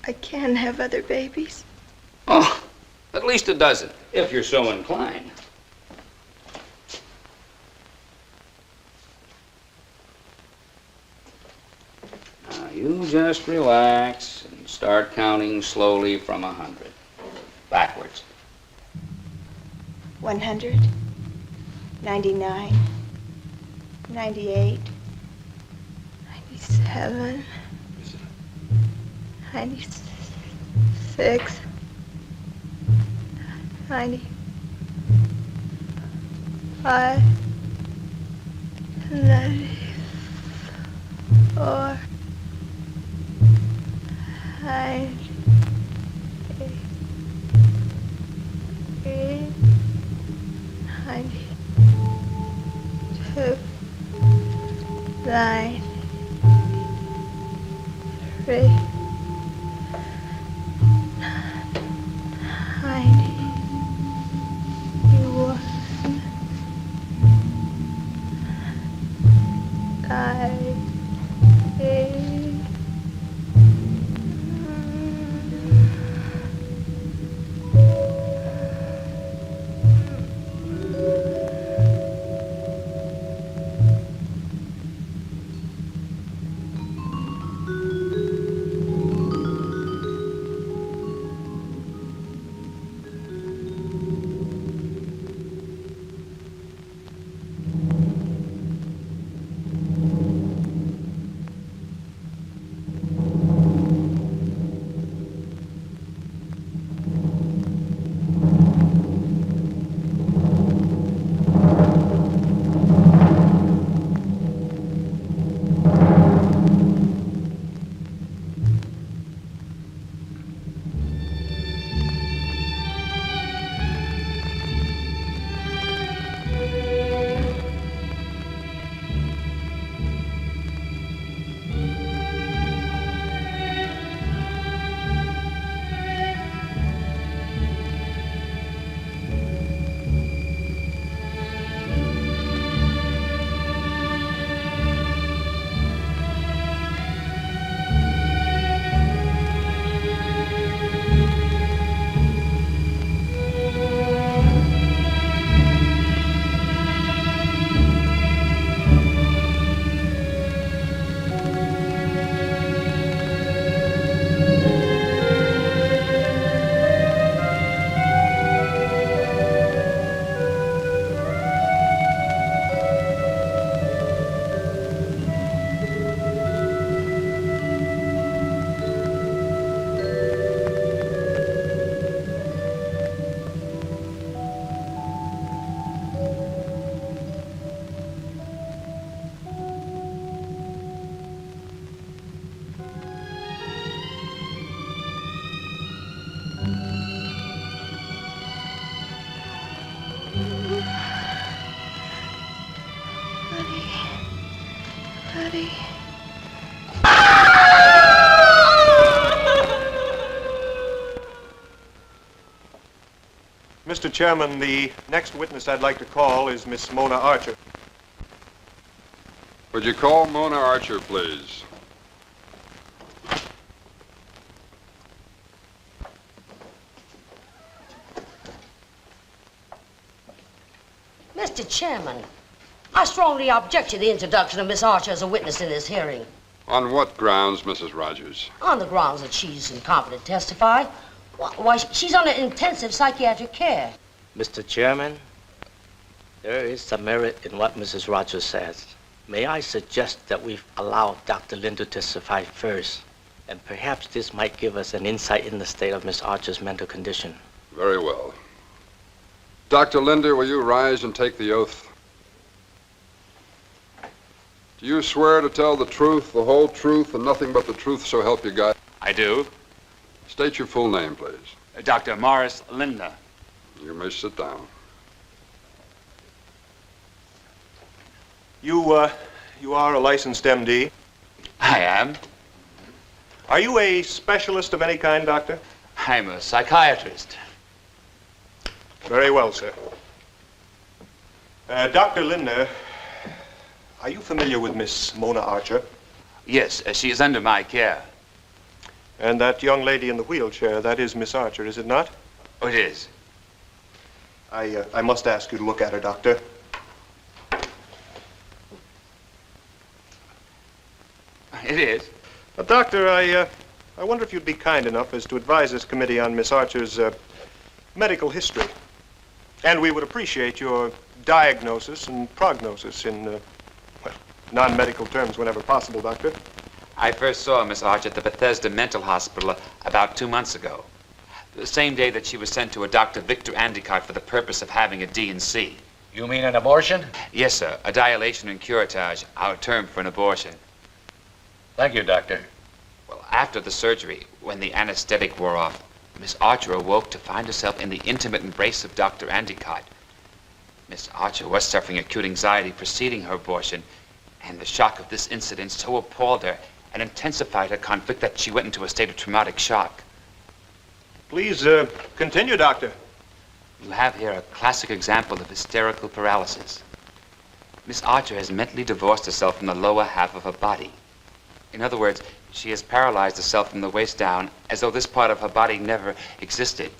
I can have other babies. Oh, at least a dozen, if you're so inclined. Now, you just relax and start counting slowly from 100. Backwards. 100, 99, 98, 97, 96, 95, 94, 98, 92, 93, 91, 98. Mr. Chairman, the next witness I'd like to call is Miss Mona Archer. Would you call Mona Archer, please? Mr. Chairman, I strongly object to the introduction of Miss Archer as a witness in this hearing. On what grounds, Mrs. Rogers? On the grounds that she's incompetent to testify. Why, she's under intensive psychiatric care. Mr. Chairman, there is some merit in what Mrs. Rogers says. May I suggest that we allow Dr. Linder to testify first, and perhaps this might give us an insight in the state of Miss Archer's mental condition. Very well. Dr. Linder, will you rise and take the oath? Do you swear to tell the truth, the whole truth, and nothing but the truth, so help you God? I do. State your full name, please. Dr. Morris Linder. You may sit down. You are a licensed MD? I am. Are you a specialist of any kind, Doctor? I'm a psychiatrist. Very well, sir. Dr. Linder, are you familiar with Miss Mona Archer? Yes, she is under my care. And that young lady in the wheelchair, that is Miss Archer, is it not? Oh, it is. I must ask you to look at her, Doctor. It is. Doctor, I wonder if you'd be kind enough as to advise this committee on Miss Archer's medical history. And we would appreciate your diagnosis and prognosis in, well, non-medical terms whenever possible, Doctor. I first saw Miss Archer at the Bethesda Mental Hospital about 2 months ago. The same day that she was sent to a Dr. Victor Endicott for the purpose of having a D&C. You mean an abortion? Yes, sir. A dilation and curettage, our term for an abortion. Thank you, Doctor. Well, after the surgery, when the anesthetic wore off, Miss Archer awoke to find herself in the intimate embrace of Dr. Endicott. Miss Archer was suffering acute anxiety preceding her abortion, and the shock of this incident so appalled her and intensified her conflict that she went into a state of traumatic shock. Please, continue, Doctor. You have here a classic example of hysterical paralysis. Miss Archer has mentally divorced herself from the lower half of her body. In other words, she has paralyzed herself from the waist down as though this part of her body never existed.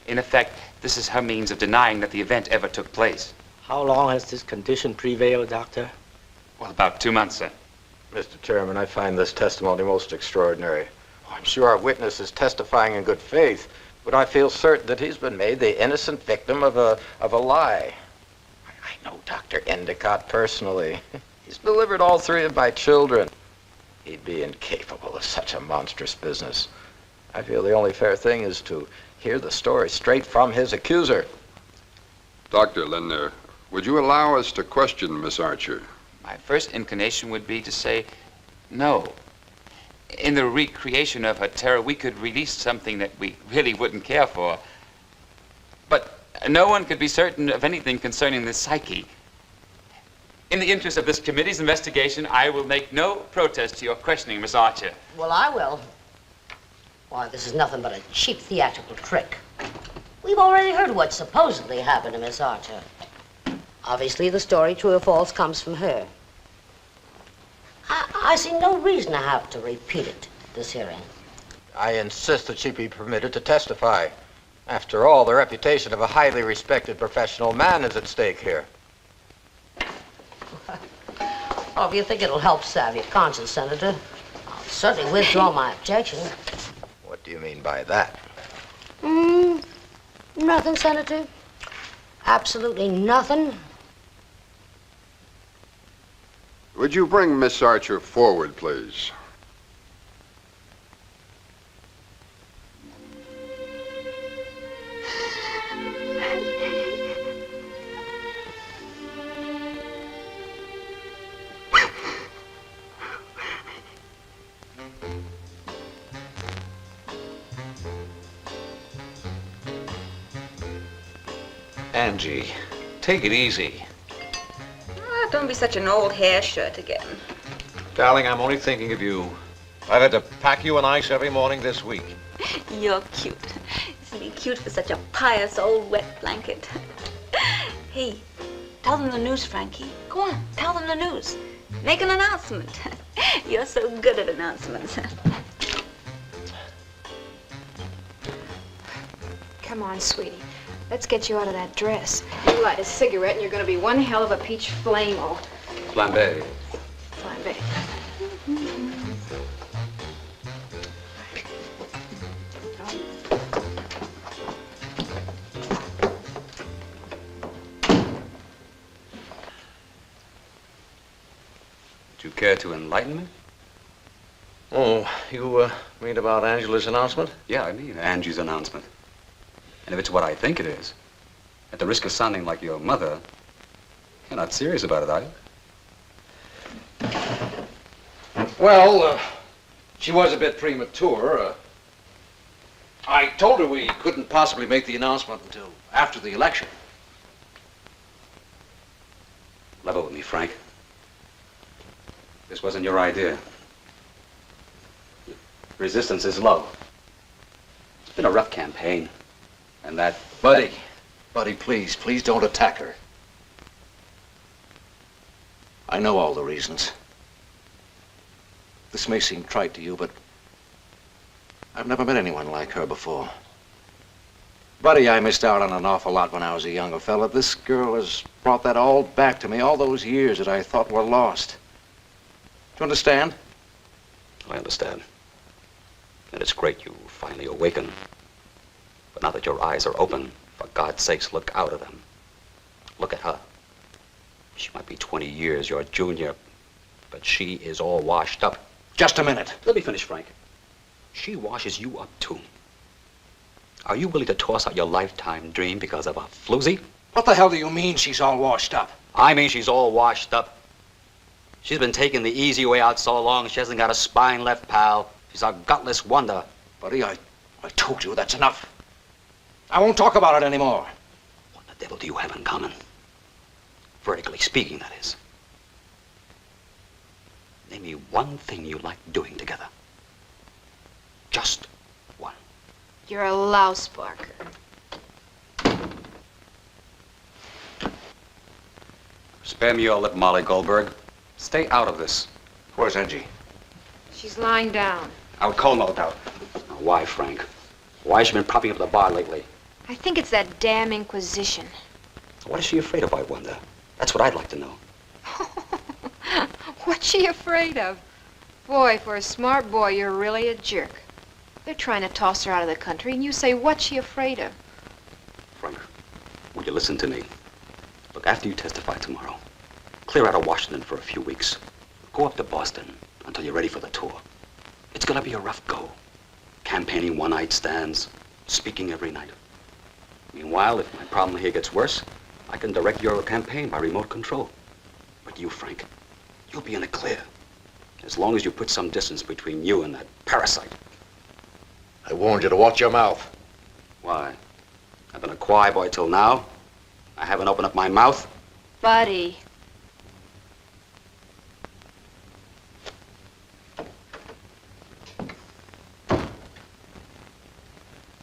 In effect, this is her means of denying that the event ever took place. How long has this condition prevailed, Doctor? Well, about 2 months, sir. Mr. Chairman, I find this testimony most extraordinary. I'm sure our witness is testifying in good faith, but I feel certain that he's been made the innocent victim of a lie. I know Dr. Endicott personally. He's delivered all 3 of my children. He'd be incapable of such a monstrous business. I feel the only fair thing is to hear the story straight from his accuser. Dr. Linder, would you allow us to question Miss Archer? My first inclination would be to say no. In the recreation of her terror, we could release something that we really wouldn't care for. But no one could be certain of anything concerning the psyche. In the interest of this committee's investigation, I will make no protest to your questioning, Miss Archer. Well, I will. Why, this is nothing but a cheap theatrical trick. We've already heard what supposedly happened to Miss Archer. Obviously, the story, true or false, comes from her. I see no reason to have to repeat it this hearing. I insist that she be permitted to testify. After all, the reputation of a highly respected professional man is at stake here. Oh, if you think it'll help salve your conscience, Senator, I'll certainly withdraw my objection. What do you mean by that? Nothing, Senator. Absolutely nothing. Would you bring Miss Archer forward, please? Angie, take it easy. Ah, don't be such an old hair shirt again. Darling, I'm only thinking of you. I've had to pack you an ice every morning this week. You're cute. Isn't he cute for such a pious old wet blanket. Hey, tell them the news, Frankie. Go on, tell them the news. Make an announcement. You're so good at announcements. Come on, sweetie. Let's get you out of that dress. You light a cigarette and you're gonna be one hell of a peach flame-o. Flambe. Flambe. Would you care to enlighten me? Oh, you mean about Angela's announcement? Yeah, I mean Angie's announcement. And if it's what I think it is, at the risk of sounding like your mother, you're not serious about it, are you? Well, she was a bit premature. I told her we couldn't possibly make the announcement until after the election. Level with me, Frank. This wasn't your idea. Resistance is low. It's been a rough campaign. And that... Buddy, please don't attack her. I know all the reasons. This may seem trite to you, but I've never met anyone like her before. Buddy, I missed out on an awful lot when I was a younger fella. This girl has brought that all back to me, all those years that I thought were lost. Do you understand? I understand. And it's great you finally awaken. But now that your eyes are open, for God's sakes, look out of them. Look at her. She might be 20 years your junior, but she is all washed up. Just a minute. Let me finish, Frank. She washes you up, too. Are you willing to toss out your lifetime dream because of a floozy? What the hell do you mean she's all washed up? I mean she's all washed up. She's been taking the easy way out so long, she hasn't got a spine left, pal. She's a gutless wonder. Buddy, I told you that's enough. I won't talk about it anymore. What the devil do you have in common? Vertically speaking, that is. Name me one thing you like doing together. Just one. You're a louse, Barker. Spare me your lip, Molly Goldberg. Stay out of this. Where's Angie? She's lying down. Out cold, no doubt. Now, why, Frank? Why has she been propping up the bar lately? I think it's that damn Inquisition. What is she afraid of, I wonder? That's what I'd like to know. What's she afraid of? Boy, for a smart boy, you're really a jerk. They're trying to toss her out of the country, and you say, what's she afraid of? Frank, would you listen to me? Look, after you testify tomorrow, clear out of Washington for a few weeks. Go up to Boston until you're ready for the tour. It's gonna be a rough go. Campaigning one-night stands, speaking every night. Meanwhile, if my problem here gets worse, I can direct your campaign by remote control. But you, Frank, you'll be in the clear. As long as you put some distance between you and that parasite. I warned you to watch your mouth. Why? I've been a quiet boy till now. I haven't opened up my mouth. Buddy.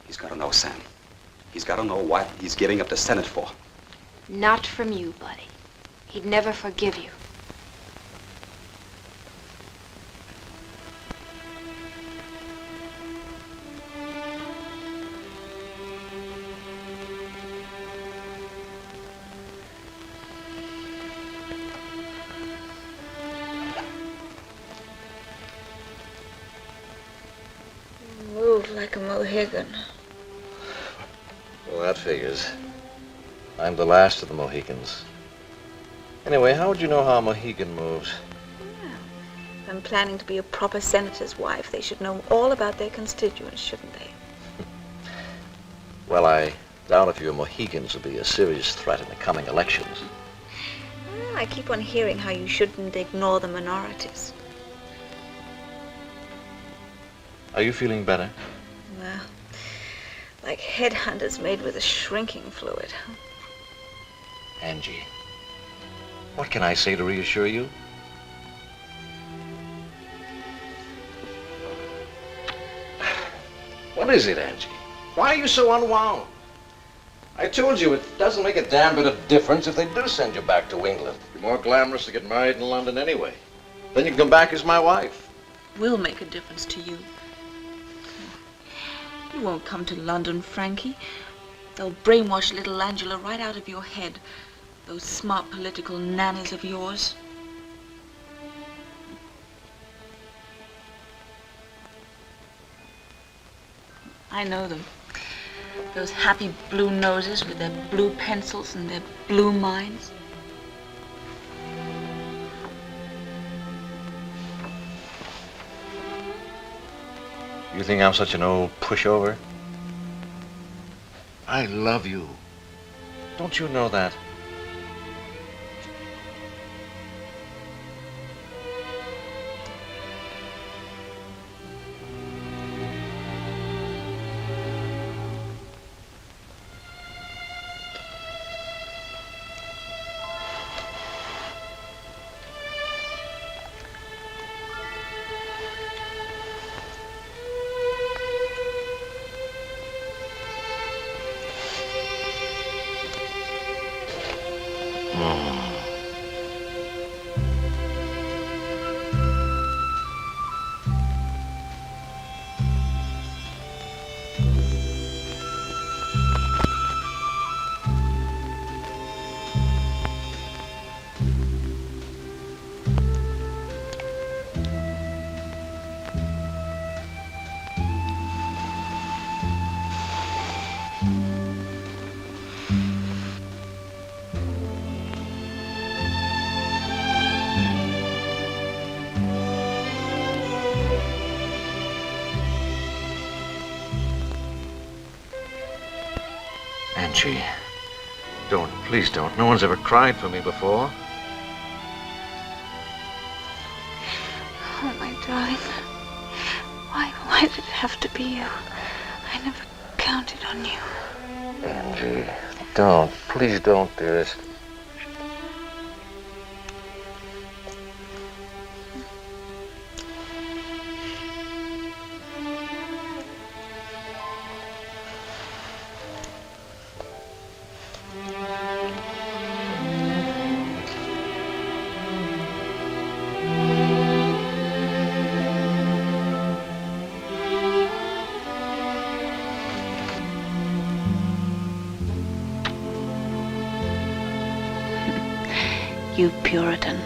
He's got to know, Sam. He's got to know what he's giving up the Senate for. Not from you, buddy. He'd never forgive you. Move like a Mohegan. Well, that figures. I'm the last of the Mohicans. Anyway, how would you know how a Mohican moves? If I'm planning to be a proper senator's wife, they should know all about their constituents, shouldn't they? Well, I doubt if you Mohicans will be a serious threat in the coming elections. Well, I keep on hearing how you shouldn't ignore the minorities. Are you feeling better? Well, like headhunters made with a shrinking fluid. Angie, what can I say to reassure you? What is it, Angie? Why are you so unwound? I told you it doesn't make a damn bit of difference if they do send you back to England. It'd be more glamorous to get married in London anyway. Then you can come back as my wife. Will make a difference to you. You won't come to London, Frankie. They'll brainwash little Angela right out of your head. Those smart political nannies of yours. I know them. Those happy blue noses with their blue pencils and their blue minds. You think I'm such an old pushover? I love you. Don't you know that? Angie, don't, please don't. No one's ever cried for me before. Oh, my darling. Why did it have to be you? I never counted on you. Angie, don't. Please don't, dearest. You Puritan.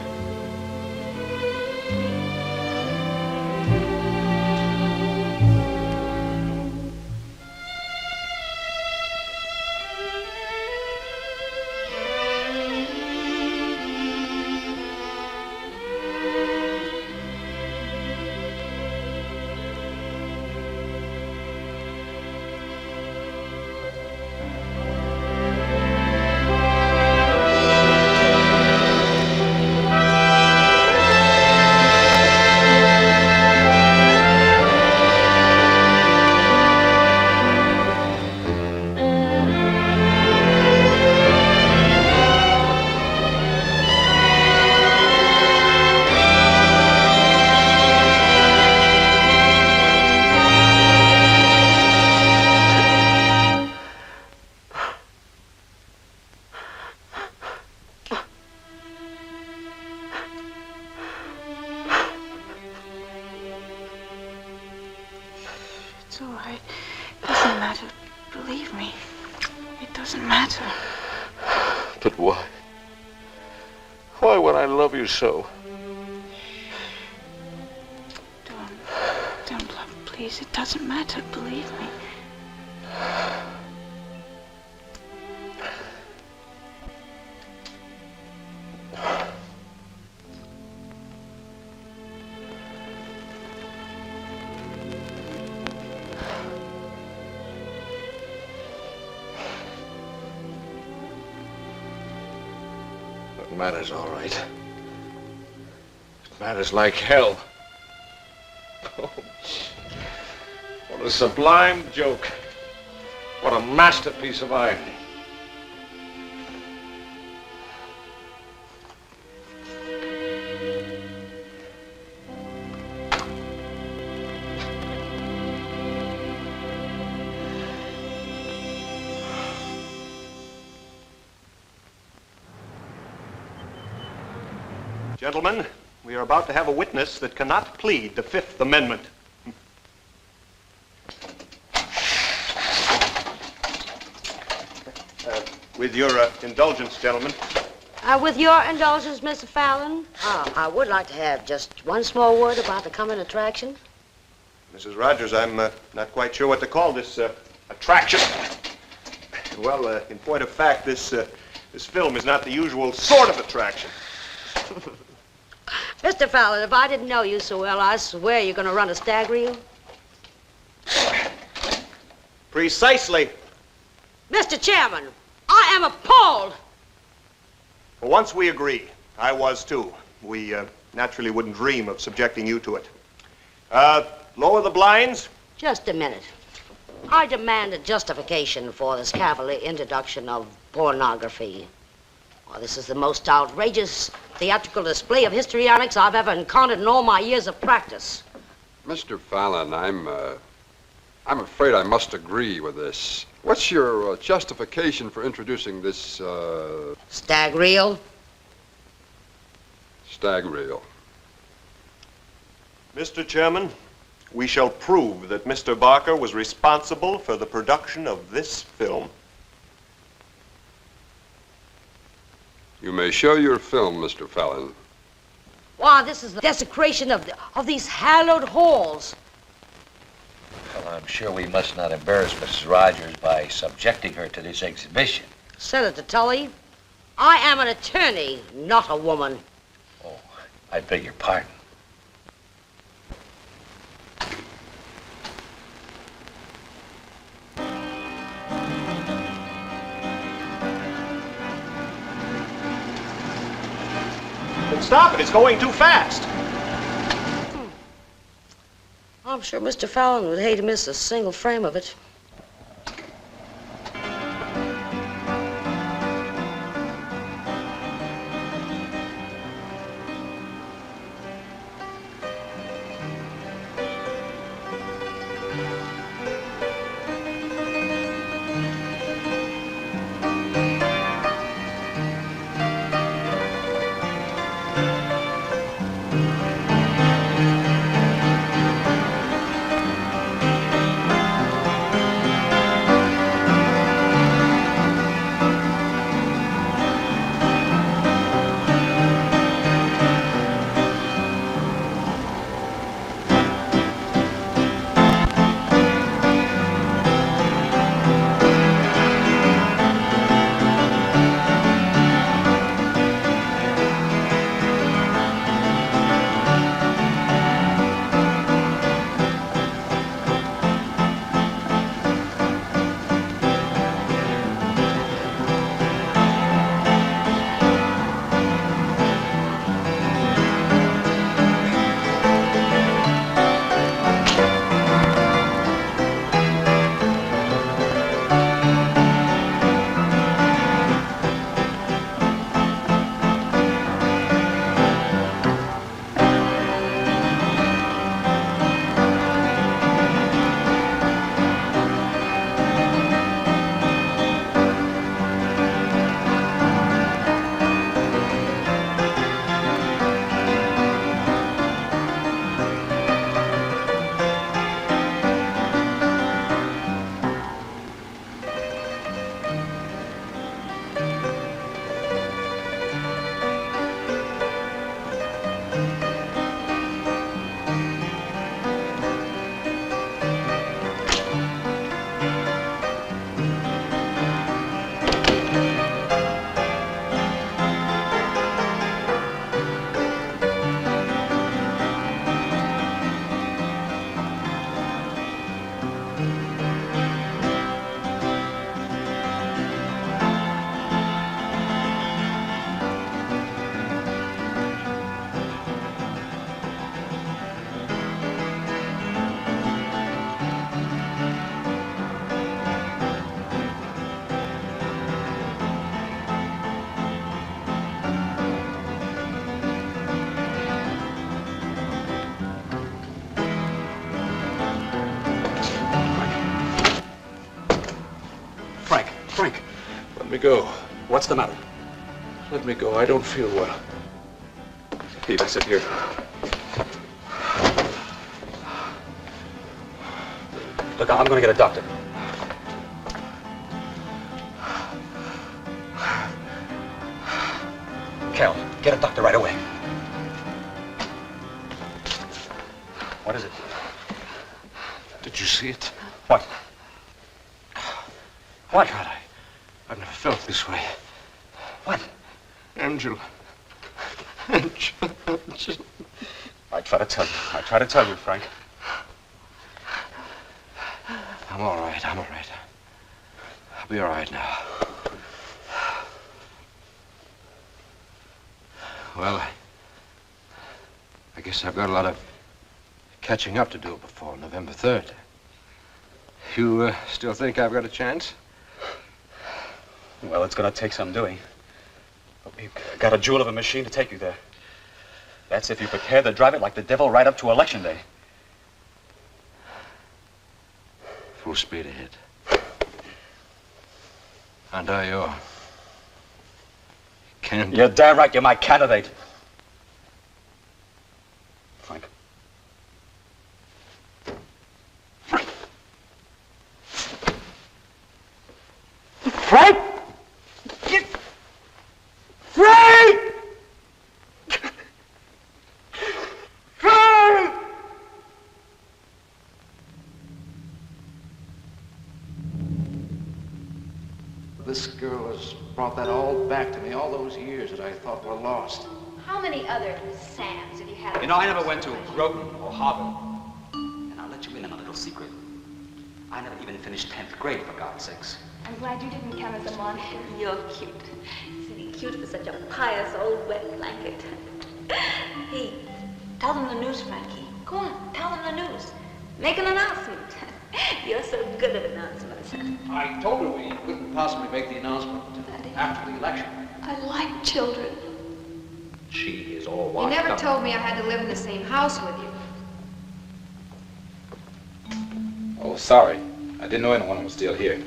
It's all right. It doesn't matter. Believe me. It doesn't matter. But why? Why would I love you so? Don't love, please. It doesn't matter. Believe me. It matters, all right. It matters like hell. Oh, what a sublime joke. What a masterpiece of irony. Gentlemen, we are about to have a witness that cannot plead the Fifth Amendment. With your indulgence, gentlemen. With your indulgence, Mr. Fallon, I would like to have just one small word about the coming attraction. Mrs. Rogers, I'm not quite sure what to call this attraction. Well, in point of fact, this film is not the usual sort of attraction. Mr. Fallon, if I didn't know you so well, I swear you're going to run a stag reel. Precisely. Mr. Chairman, I am appalled. For once we agree. I was too. We naturally wouldn't dream of subjecting you to it. Lower the blinds. Just a minute. I demand a justification for this cavalier introduction of pornography. Well, this is the most outrageous theatrical display of histrionics I've ever encountered in all my years of practice. Mr. Fallon, I'm afraid I must agree with this. What's your justification for introducing this, Stag reel? Stag reel. Mr. Chairman, we shall prove that Mr. Barker was responsible for the production of this film. You may show your film, Mr. Fallon. Why, this is the desecration of these hallowed halls. Well, I'm sure we must not embarrass Mrs. Rogers by subjecting her to this exhibition. Senator Tully, I am an attorney, not a woman. Oh, I beg your pardon. Stop it, it's going too fast. I'm sure Mr. Fallon would hate to miss a single frame of it. Frank, let me go. What's the matter? Let me go. I don't feel well. Pete, I sit here. Look, I'm going to get a doctor. Cal, get a doctor right away. What is it? Did you see it? What? What? God, I've never felt this way. What? Angela. Angela. I try to tell you, Frank. I'm all right. I'll be all right now. Well, I guess I've got a lot of catching up to do before November 3rd. You still think I've got a chance? Well, it's going to take some doing. But we've got a jewel of a machine to take you there. That's if you're prepared to drive it like the devil right up to Election Day. Full speed ahead. And are you? Can't. You're damn right you're my candidate. Frank. Frank! Frank! Frank! Frank! This girl has brought that all back to me, all those years that I thought were lost. How many other Sams have you had? You know, I never went to Groton or Harvard. And I'll let you in on a little secret. I never even finished 10th grade, for God's sakes. I'm glad you didn't come as a mon. You're cute. Silly cute for such a pious old wet blanket. Hey, tell them the news, Frankie. Go on, tell them the news. Make an announcement. You're so good at announcements. I told her we couldn't possibly make the announcement after the election. I like children. She is all You washed never up. told me I had to live in the same house with you. Oh, sorry. I didn't know anyone was still here.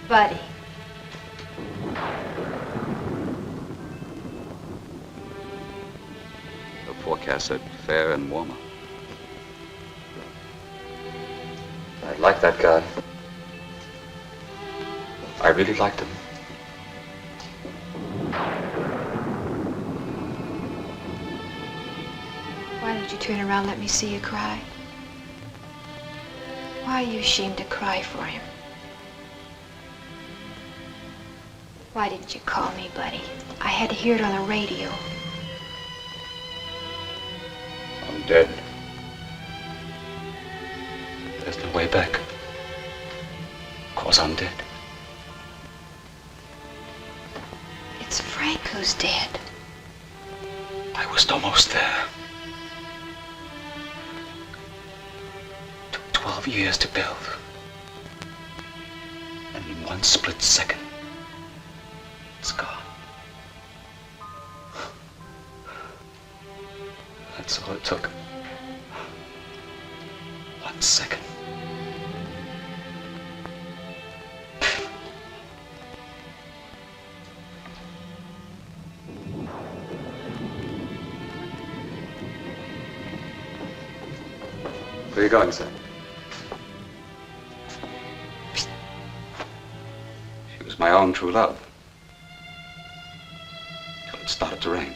Buddy. The forecast said fair and warmer. I like that guy. I really liked him. Why don't you turn around and let me see you cry? Why are you ashamed to cry for him? Why didn't you call me, buddy? I had to hear it on the radio. I'm dead. There's no way back. 'Cause I'm dead. It's Frank who's dead. I was almost there. Took 12 years to build. And in one split second, it's gone. That's all it took. 1 second. Where are you going, sir? She was my own true love. Till it started to rain.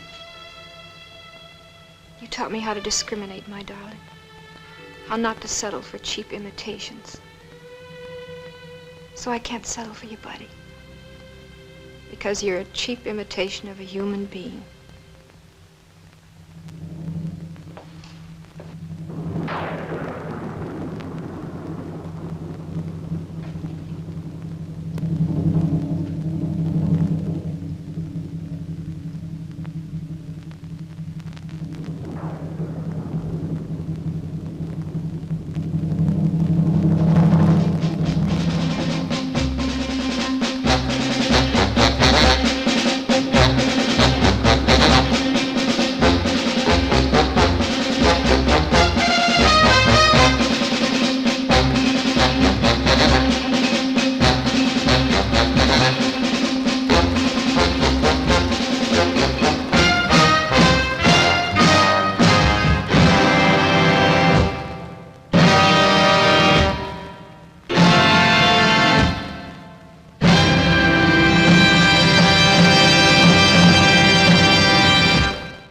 You taught me how to discriminate, my darling. How not to settle for cheap imitations. So I can't settle for you, buddy. Because you're a cheap imitation of a human being.